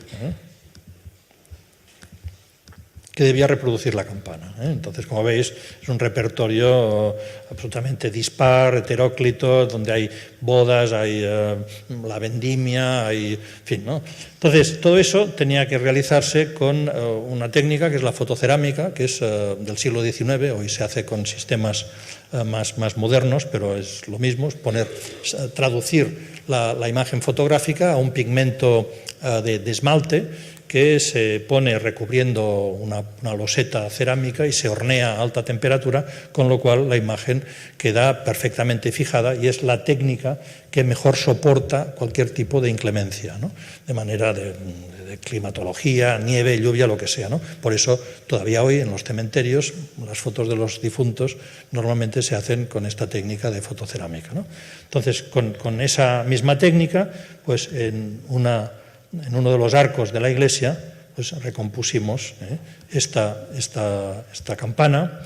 la campana. Entonces, como veis, es un repertorio absolutamente dispar, heteróclito, donde hay bodas, hay la vendimia, hay, en fin, ¿no? Entonces, todo eso tenía que realizarse con una técnica que es la fotocerámica, que es del siglo XIX, hoy se hace con sistemas más modernos, pero es lo mismo, es traducir la imagen fotográfica a un pigmento de esmalte, que se pone recubriendo una loseta cerámica y se hornea a alta temperatura, con lo cual la imagen queda perfectamente fijada y es la técnica que mejor soporta cualquier tipo de inclemencia, ¿no? De manera de climatología, nieve, lluvia, lo que sea, ¿no? Por eso todavía hoy en los cementerios las fotos de los difuntos normalmente se hacen con esta técnica de fotocerámica, ¿no? Entonces, con esa misma técnica, pues en uno de los arcos de la iglesia, pues recompusimos esta campana,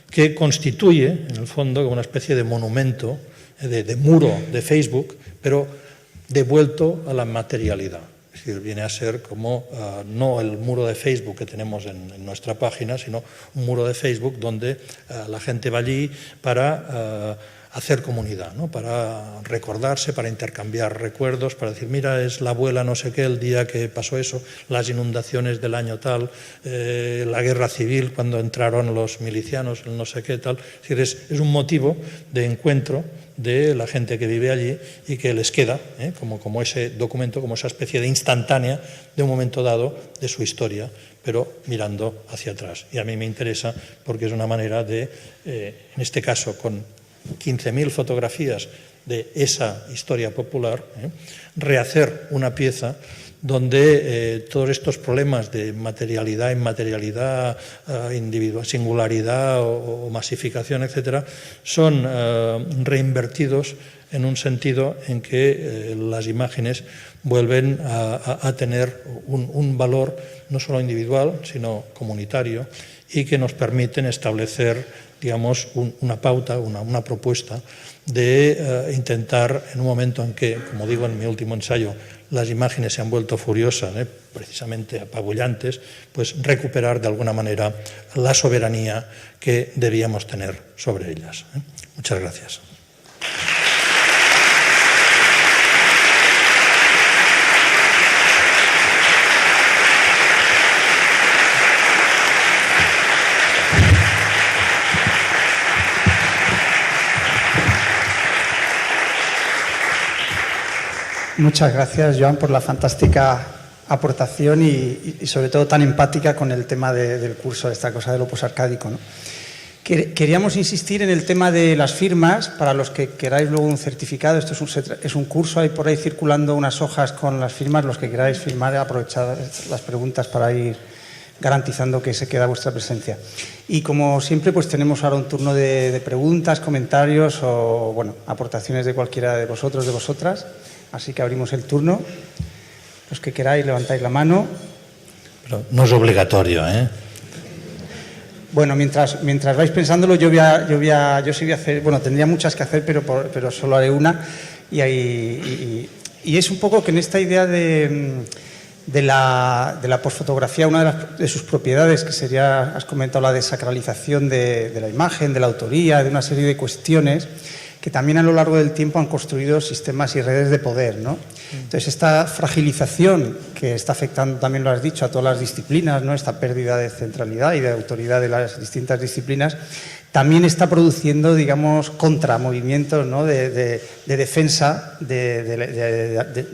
que constituye, en el fondo, una especie de monumento, de muro de Facebook, pero devuelto a la materialidad. Es decir, viene a ser como no el muro de Facebook que tenemos en nuestra página, sino un muro de Facebook donde la gente va allí para hacer comunidad, ¿no? Para recordarse, para intercambiar recuerdos, para decir, mira, es la abuela no sé qué el día que pasó eso, las inundaciones del año tal, la guerra civil cuando entraron los milicianos, el no sé qué tal. Es decir, es un motivo de encuentro de la gente que vive allí y que les queda como ese documento, como esa especie de instantánea de un momento dado de su historia, pero mirando hacia atrás. Y a mí me interesa porque es una manera de, en este caso, con 15.000 fotografías de esa historia popular, rehacer una pieza donde todos estos problemas de materialidad, inmaterialidad, individual, singularidad o masificación, etcétera, son reinvertidos en un sentido en que las imágenes vuelven a tener un valor no solo individual, sino comunitario, y que nos permiten establecer, digamos, una pauta, una propuesta de intentar, en un momento en que, como digo en mi último ensayo, las imágenes se han vuelto furiosas, precisamente apabullantes, pues recuperar de alguna manera la soberanía que debíamos tener sobre ellas. Muchas gracias. Muchas gracias, Joan, por la fantástica aportación y sobre todo tan empática con el tema del curso, de esta cosa del opus arcádico, ¿no? Queríamos insistir en el tema de las firmas, para los que queráis luego un certificado. Esto es un curso, hay por ahí circulando unas hojas con las firmas, los que queráis firmar, aprovechad las preguntas para ir garantizando que se queda vuestra presencia. Y como siempre, pues tenemos ahora un turno de preguntas, comentarios o, bueno, aportaciones de cualquiera de vosotros, de vosotras. Así que abrimos el turno. Los que queráis, levantáis la mano. Pero no es obligatorio, ¿eh? Bueno, mientras vais pensándolo, yo sí voy a hacer, bueno, tendría muchas que hacer, pero solo haré una. Y es un poco que en esta idea de la posfotografía, una de sus propiedades, que sería, has comentado, la desacralización de la imagen, de la autoría, de una serie de cuestiones que también a lo largo del tiempo han construido sistemas y redes de poder, ¿no? Entonces, esta fragilización que está afectando, también lo has dicho, a todas las disciplinas, ¿no? Esta pérdida de centralidad y de autoridad de las distintas disciplinas, también está produciendo, digamos, contramovimientos, ¿no? de defensa de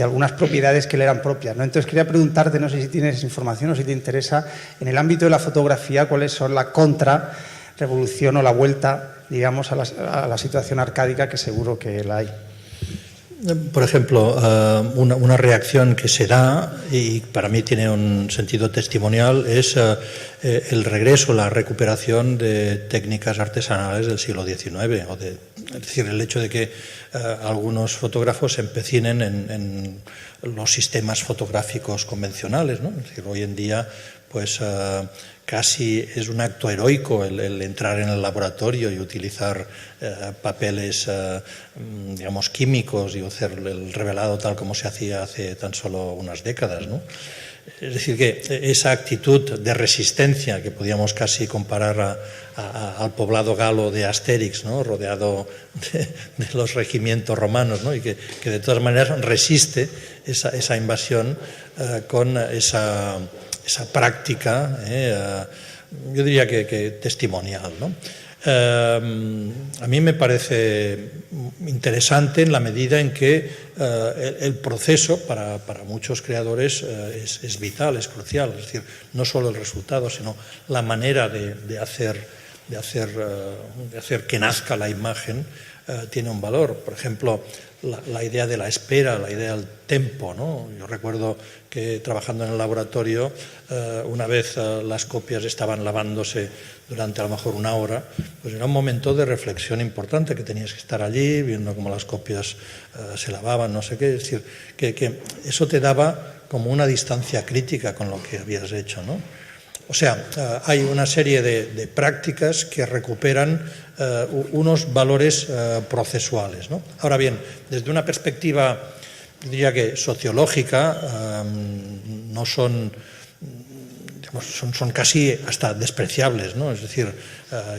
algunas propiedades que le eran propias, ¿no? Entonces, quería preguntarte, no sé si tienes información o si te interesa, en el ámbito de la fotografía, ¿cuáles son la contrarrevolución o la vuelta, digamos, a la situación arcádica, que seguro que la hay? Por ejemplo, una reacción que se da, y para mí tiene un sentido testimonial, es el regreso, la recuperación de técnicas artesanales del siglo XIX. Es decir, el hecho de que algunos fotógrafos se empecinen en los sistemas fotográficos convencionales, ¿no? Es decir, hoy en día, pues casi es un acto heroico el entrar en el laboratorio y utilizar papeles, digamos, químicos y hacer el revelado tal como se hacía hace tan solo unas décadas, ¿no? Es decir, que esa actitud de resistencia que podíamos casi comparar al poblado galo de Astérix, ¿no? Rodeado de los regimientos romanos, ¿no? Y que de todas maneras resiste esa invasión con esa práctica, yo diría que testimonial, ¿no? A mí me parece interesante en la medida en que el proceso para muchos creadores es vital, es crucial. Es decir, no solo el resultado, sino la manera de hacer que nazca la imagen tiene un valor. Por ejemplo, la idea de la espera, la idea del tempo, ¿no? Yo recuerdo que trabajando en el laboratorio, una vez las copias estaban lavándose durante a lo mejor una hora, pues era un momento de reflexión importante, que tenías que estar allí viendo cómo las copias se lavaban, no sé qué. Es decir, que eso te daba como una distancia crítica con lo que habías hecho, ¿no? O sea, hay una serie de prácticas que recuperan unos valores procesuales, ¿no? Ahora bien, desde una perspectiva, diría que sociológica, no son casi hasta despreciables, ¿no? Es decir,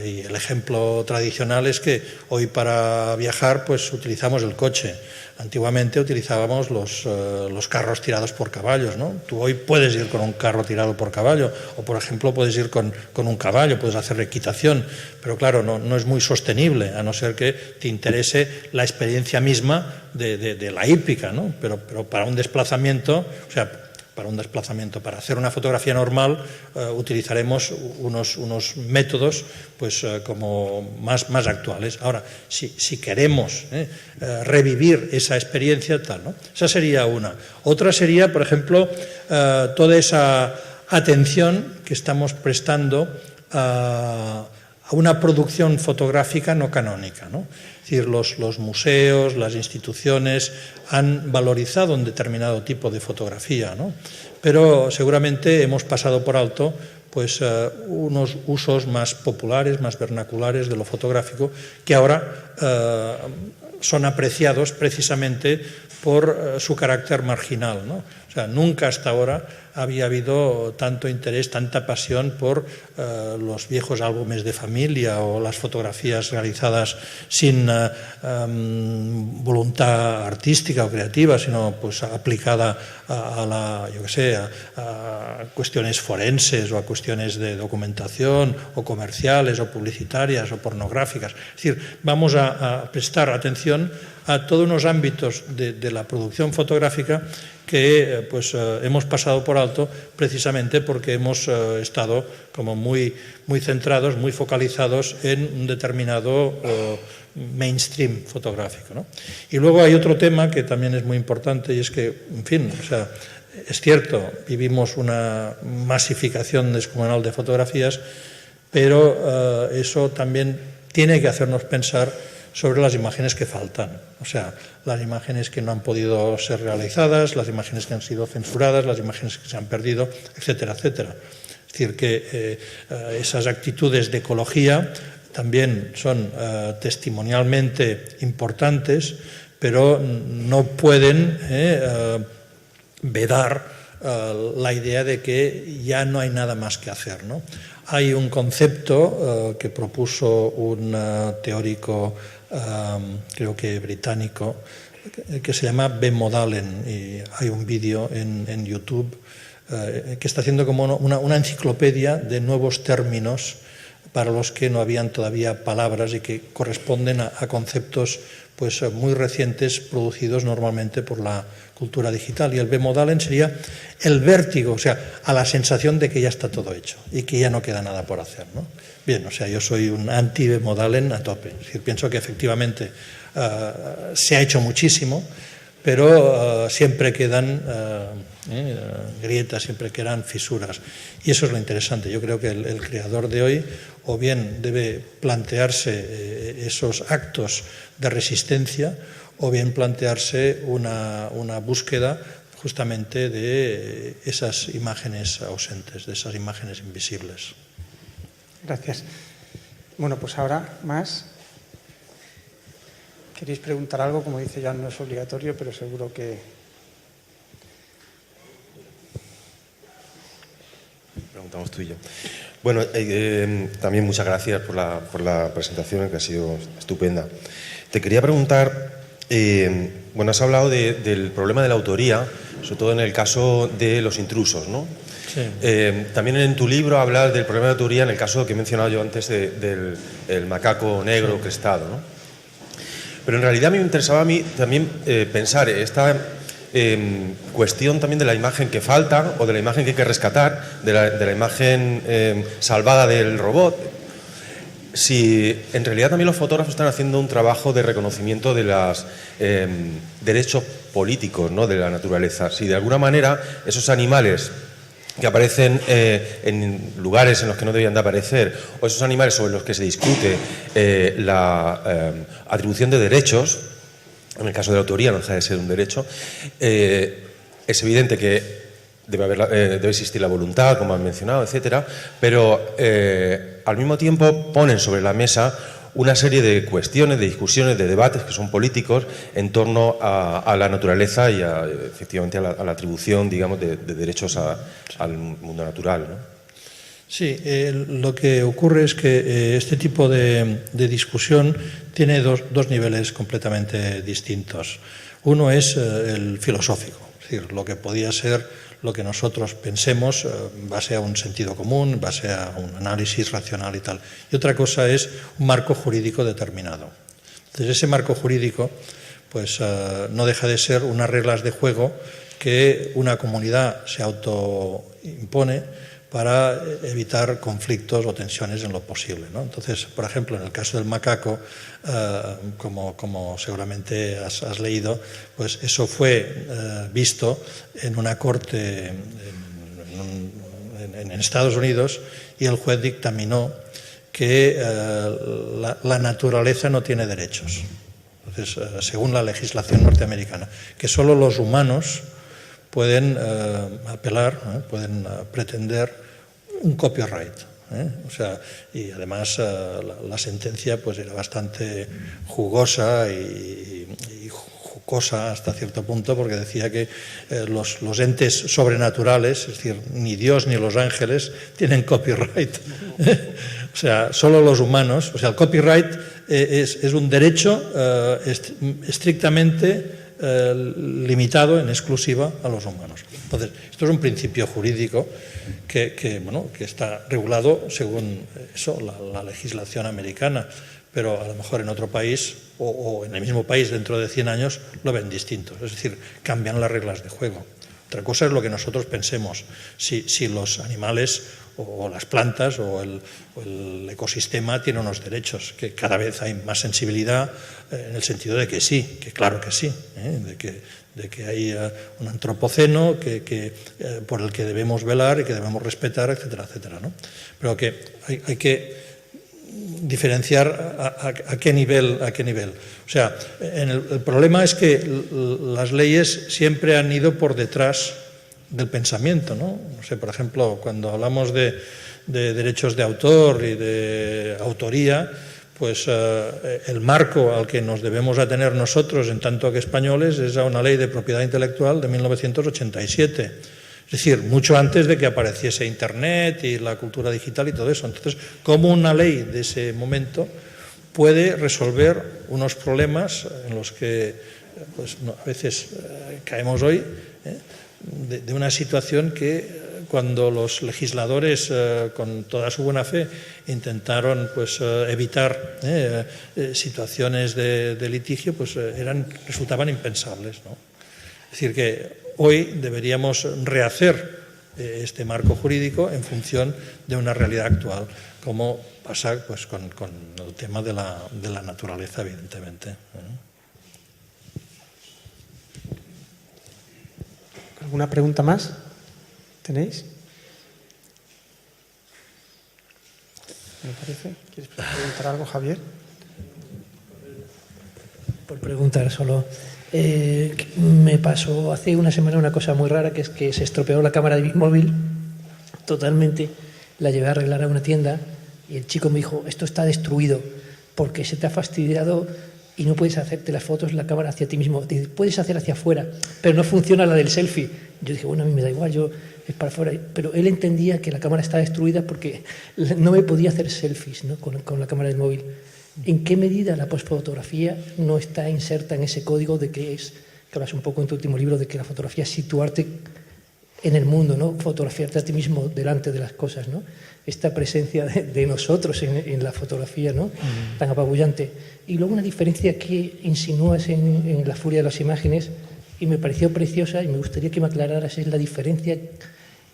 y el ejemplo tradicional es que hoy para viajar pues utilizamos el coche. Antiguamente utilizábamos los carros tirados por caballos, ¿no? Tú hoy puedes ir con un carro tirado por caballo, o por ejemplo puedes ir con un caballo, puedes hacer equitación, pero claro, no es muy sostenible, a no ser que te interese la experiencia misma de la hípica, ¿no? Pero para un desplazamiento, o sea, para hacer una fotografía normal, utilizaremos unos métodos pues como más actuales. Ahora, si queremos revivir esa experiencia, tal, ¿no? Esa sería una. Otra sería, por ejemplo, toda esa atención que estamos prestando a una producción fotográfica no canónica, ¿no? Es decir, los museos, las instituciones han valorizado un determinado tipo de fotografía, ¿no? Pero seguramente hemos pasado por alto pues, unos usos más populares, más vernaculares de lo fotográfico, que ahora son apreciados precisamente por su carácter marginal, ¿no? O sea, nunca hasta ahora había habido tanto interés, tanta pasión por los viejos álbumes de familia o las fotografías realizadas sin voluntad artística o creativa, sino pues aplicada a cuestiones forenses o a cuestiones de documentación o comerciales o publicitarias o pornográficas. Es decir, vamos a prestar atención a todos unos ámbitos de la producción fotográfica que pues hemos pasado por alto precisamente porque hemos estado como muy centrados, muy focalizados en un determinado mainstream fotográfico, ¿no? Y luego hay otro tema que también es muy importante y es que, en fin, o sea, es cierto, vivimos una masificación descomunal de fotografías, pero eso también tiene que hacernos pensar sobre las imágenes que faltan, o sea, las imágenes que no han podido ser realizadas, las imágenes que han sido censuradas, las imágenes que se han perdido, etcétera, etcétera. Es decir, que esas actitudes de ecología también son testimonialmente importantes, pero no pueden vedar la idea de que ya no hay nada más que hacer, ¿no? Hay un concepto que propuso un teórico, creo que británico, que se llama Ben Modalen, y hay un vídeo en YouTube que está haciendo como una enciclopedia de nuevos términos para los que no habían todavía palabras y que corresponden a conceptos pues muy recientes producidos normalmente por la cultura digital. Y el bemodalen sería el vértigo, o sea, a la sensación de que ya está todo hecho y que ya no queda nada por hacer, ¿no? Bien, o sea, yo soy un anti-bemodalen a tope. Es decir, pienso que efectivamente se ha hecho muchísimo, pero siempre quedan grietas, siempre quedan fisuras. Y eso es lo interesante. Yo creo que el creador de hoy o bien debe plantearse esos actos de resistencia o bien plantearse una búsqueda justamente de esas imágenes ausentes, de esas imágenes invisibles. Gracias. Bueno, pues ahora más. ¿Queréis preguntar algo? Como dice Joan, no es obligatorio, pero seguro que... Preguntamos tú y yo. Bueno, también muchas gracias por la presentación, que ha sido estupenda. Te quería preguntar, bueno, has hablado del problema de la autoría, sobre todo en el caso de los intrusos, ¿no? Sí. También en tu libro hablas del problema de autoría en el caso que he mencionado yo antes del macaco negro crestado, ¿no? Pero en realidad me interesaba a mí también pensar esta cuestión también de la imagen que falta o de la imagen que hay que rescatar, de la imagen salvada del robot. Si en realidad también los fotógrafos están haciendo un trabajo de reconocimiento de los derechos políticos, ¿no?, de la naturaleza. Si de alguna manera esos animales que aparecen en lugares en los que no deberían de aparecer, o esos animales sobre los que se discute la atribución de derechos, en el caso de la autoría no deja de ser un derecho, es evidente que debe existir la voluntad, como han mencionado, etcétera, pero al mismo tiempo ponen sobre la mesa una serie de cuestiones, de discusiones, de debates que son políticos en torno a la naturaleza y efectivamente a la atribución, digamos, de derechos al mundo natural, ¿no? Sí, lo que ocurre es que este tipo de discusión tiene dos niveles completamente distintos. Uno es el filosófico, es decir, lo que podía ser lo que nosotros pensemos en base a un sentido común, en base a un análisis racional y tal. Y otra cosa es un marco jurídico determinado. Entonces, ese marco jurídico pues, no deja de ser unas reglas de juego que una comunidad se autoimpone para evitar conflictos o tensiones en lo posible, ¿no? Entonces, por ejemplo, en el caso del macaco, como seguramente has leído, pues eso fue visto en una corte en Estados Unidos y el juez dictaminó que la naturaleza no tiene derechos. Entonces, según la legislación norteamericana, que solo los humanos pueden apelar, pueden pretender un copyright. O sea, y además la sentencia pues era bastante jugosa y jocosa hasta cierto punto, porque decía que los entes sobrenaturales, es decir, ni Dios ni los ángeles tienen copyright. O sea, solo los humanos. O sea, el copyright es un derecho estrictamente limitado en exclusiva a los humanos. Entonces, esto es un principio jurídico que está regulado según eso, la legislación americana, pero a lo mejor en otro país o en el mismo país dentro de 100 años lo ven distinto, es decir, cambian las reglas de juego. Otra cosa es lo que nosotros pensemos, si los animales o las plantas o el ecosistema tiene unos derechos, que cada vez hay más sensibilidad en el sentido de que sí, que claro que sí, de que hay un antropoceno por el que debemos velar y que debemos respetar, etcétera, etcétera, ¿no? Pero que hay que diferenciar a qué nivel. O sea, el problema es que las leyes siempre han ido por detrás del pensamiento, ¿no? No sé, por ejemplo, cuando hablamos de derechos de autor y de autoría, pues el marco al que nos debemos atener nosotros en tanto que españoles es a una ley de propiedad intelectual de 1987. Es decir, mucho antes de que apareciese Internet y la cultura digital y todo eso. Entonces, ¿cómo una ley de ese momento puede resolver unos problemas en los que pues, a veces caemos hoy, de una situación que cuando los legisladores, con toda su buena fe, intentaron pues, evitar situaciones de litigio, pues resultaban impensables, ¿no? Es decir, que hoy deberíamos rehacer este marco jurídico en función de una realidad actual, como pasa pues, con el tema de la naturaleza, evidentemente. ¿Alguna pregunta más? ¿Tenéis? ¿Me parece? ¿Quieres preguntar algo, Javier? Por preguntar solo. Me pasó hace una semana una cosa muy rara, que es que se estropeó la cámara de mi móvil totalmente. La llevé a arreglar a una tienda y el chico me dijo, esto está destruido porque se te ha fastidiado y no puedes hacerte las fotos, la cámara hacia ti mismo. Dice, puedes hacer hacia afuera, pero no funciona la del selfie. Yo dije, bueno, a mí me da igual, yo es para afuera. Pero él entendía que la cámara estaba destruida porque no me podía hacer selfies, ¿no? con la cámara del móvil. ¿En qué medida la postfotografía no está inserta en ese código de que hablas un poco en tu último libro, de que la fotografía es situarte en el mundo, ¿no? Fotografiarte a ti mismo delante de las cosas, ¿no? Esta presencia de nosotros en la fotografía, ¿no? Tan apabullante. Y luego una diferencia que insinúas en La furia de las imágenes, y me pareció preciosa, y me gustaría que me aclararas, es la diferencia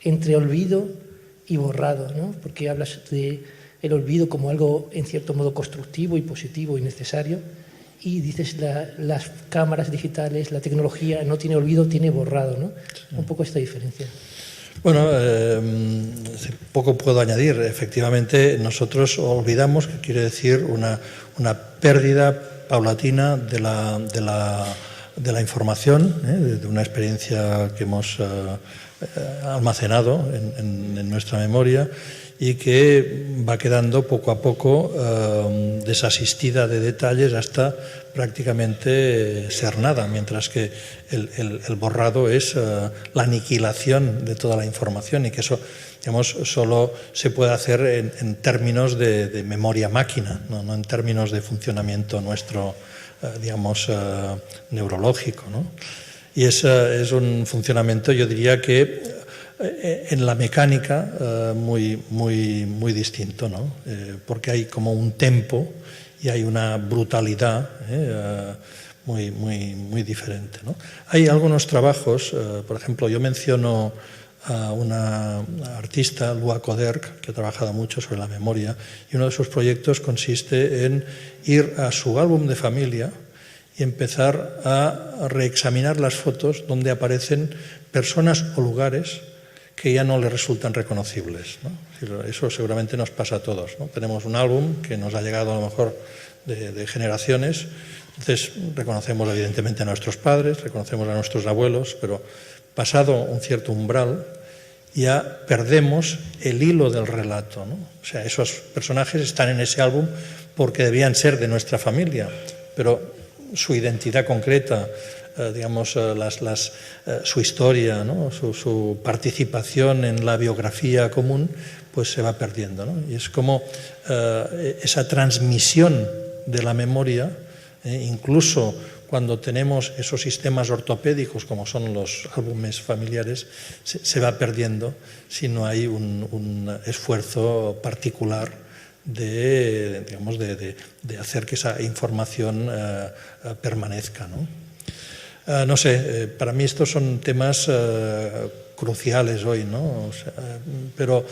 entre olvido y borrado, ¿no? Porque hablas de el olvido como algo en cierto modo constructivo y positivo y necesario, y dices las cámaras digitales, la tecnología no tiene olvido, tiene borrado, ¿no? Un poco esta diferencia. Bueno, poco puedo añadir. Efectivamente, nosotros olvidamos, que quiere decir una pérdida paulatina de la información, de una experiencia que hemos almacenado en nuestra memoria, y que va quedando poco a poco desasistida de detalles hasta prácticamente ser nada, mientras que el borrado es la aniquilación de toda la información, y que eso, digamos, solo se puede hacer en términos de memoria máquina, no en términos de funcionamiento nuestro, digamos, neurológico, ¿no? Y es un funcionamiento, yo diría que en la mecánica muy distinto, ¿no? Porque hay como un tempo y hay una brutalidad muy diferente, ¿no? Hay algunos trabajos, por ejemplo, yo menciono a una artista, Lua Koderk, que ha trabajado mucho sobre la memoria, y uno de sus proyectos consiste en ir a su álbum de familia y empezar a reexaminar las fotos donde aparecen personas o lugares que ya no le resultan reconocibles, ¿no? Eso seguramente nos pasa a todos, ¿no? Tenemos un álbum que nos ha llegado a lo mejor de generaciones, entonces reconocemos evidentemente a nuestros padres, reconocemos a nuestros abuelos, pero pasado un cierto umbral ya perdemos el hilo del relato, ¿no? O sea, esos personajes están en ese álbum porque debían ser de nuestra familia, pero su identidad concreta, digamos, su historia, ¿no? su participación en la biografía común, pues se va perdiendo, ¿no? Y es como esa transmisión de la memoria, incluso cuando tenemos esos sistemas ortopédicos como son los álbumes familiares, se va perdiendo si no hay un esfuerzo particular de hacer que esa información permanezca, ¿no? No sé, para mí estos son temas cruciales hoy, ¿no? O sea, pero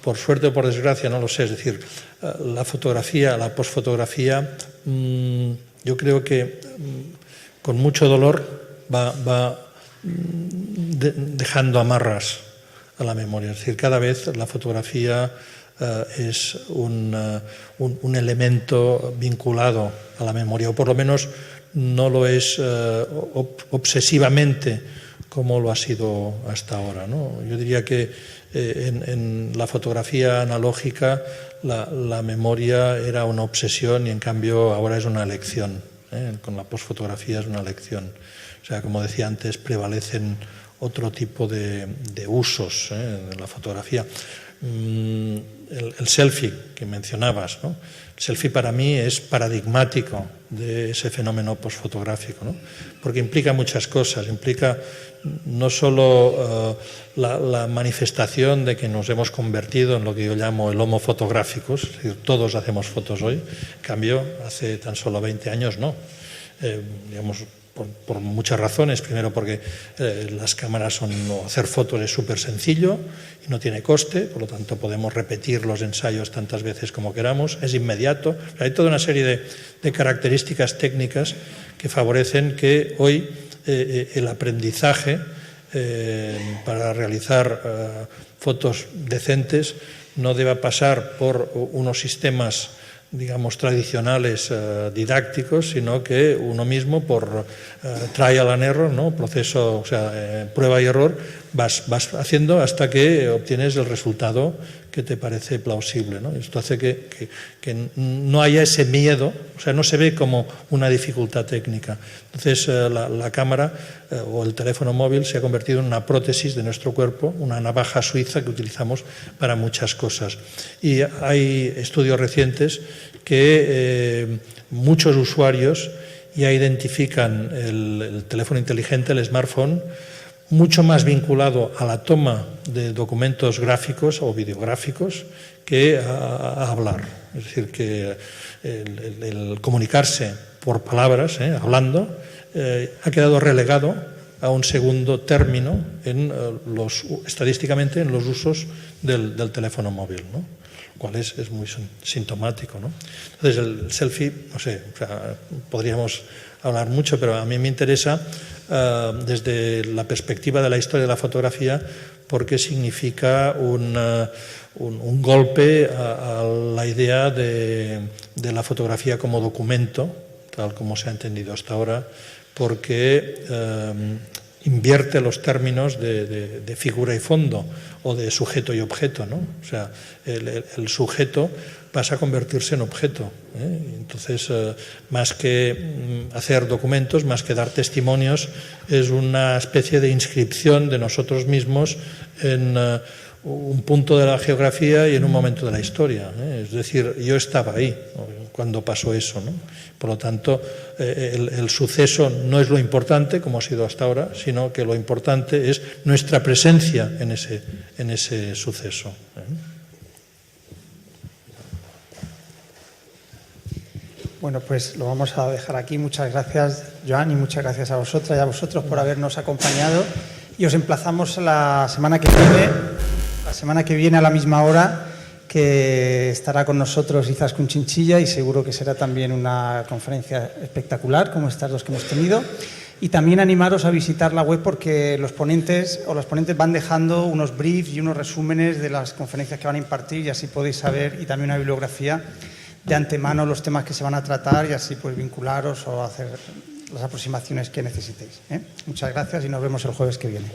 por suerte o por desgracia, no lo sé, es decir, la fotografía, la posfotografía, yo creo que con mucho dolor va dejando amarras a la memoria. Es decir, cada vez la fotografía es un elemento vinculado a la memoria, o por lo menos no lo es obsesivamente como lo ha sido hasta ahora, ¿no? Yo diría que en la fotografía analógica la memoria era una obsesión y en cambio ahora es una elección, ¿eh? Con la posfotografía es una elección. O sea, como decía antes, prevalecen otro tipo de usos, de la fotografía. El selfie que mencionabas, ¿no? El selfie para mí es paradigmático de ese fenómeno posfotográfico, ¿no? Porque implica muchas cosas, implica no solo la manifestación de que nos hemos convertido en lo que yo llamo el homo fotográficos, es decir, todos hacemos fotos hoy, en cambio hace tan solo 20 años no, digamos, por muchas razones. Primero porque las cámaras hacer fotos es súper sencillo y no tiene coste, por lo tanto podemos repetir los ensayos tantas veces como queramos, es inmediato. Hay toda una serie de características técnicas que favorecen que hoy el aprendizaje para realizar fotos decentes no deba pasar por unos sistemas, digamos, tradicionales didácticos, sino que uno mismo por trial and error, ¿no? Proceso, o sea, prueba y error, vas haciendo hasta que obtienes el resultado que te parece plausible, ¿no? Esto hace que no haya ese miedo, o sea, no se ve como una dificultad técnica. Entonces la cámara o el teléfono móvil se ha convertido en una prótesis de nuestro cuerpo, una navaja suiza que utilizamos para muchas cosas. Y hay estudios recientes que muchos usuarios ya identifican el teléfono inteligente, el smartphone, mucho más vinculado a la toma de documentos gráficos o videográficos que a hablar. Es decir, que el comunicarse por palabras, hablando, ha quedado relegado a un segundo término estadísticamente en los usos del teléfono móvil, ¿no? Lo cual es muy sintomático, ¿no? Entonces el selfie, no sé, o sea, podríamos hablar mucho, pero a mí me interesa desde la perspectiva de la historia de la fotografía, porque significa un golpe a la idea de la fotografía como documento, tal como se ha entendido hasta ahora, porque invierte los términos de figura y fondo, o de sujeto y objeto, ¿no? O sea, el sujeto pasa a convertirse en objeto, ¿eh? Entonces, más que hacer documentos, más que dar testimonios, es una especie de inscripción de nosotros mismos en un punto de la geografía y en un momento de la historia, ¿eh? Es decir, yo estaba ahí cuando pasó eso, ¿no? Por lo tanto, el suceso no es lo importante, como ha sido hasta ahora, sino que lo importante es nuestra presencia en ese suceso, ¿eh? Bueno, pues lo vamos a dejar aquí. Muchas gracias, Joan, y muchas gracias a vosotras y a vosotros por habernos acompañado. Y os emplazamos la semana que viene a la misma hora, que estará con nosotros Izaskun Chinchilla, y seguro que será también una conferencia espectacular, como estas dos que hemos tenido. Y también animaros a visitar la web, porque los ponentes van dejando unos briefs y unos resúmenes de las conferencias que van a impartir, y así podéis saber, y también una bibliografía de antemano, los temas que se van a tratar, y así pues vincularos o hacer las aproximaciones que necesitéis, ¿eh? Muchas gracias y nos vemos el jueves que viene.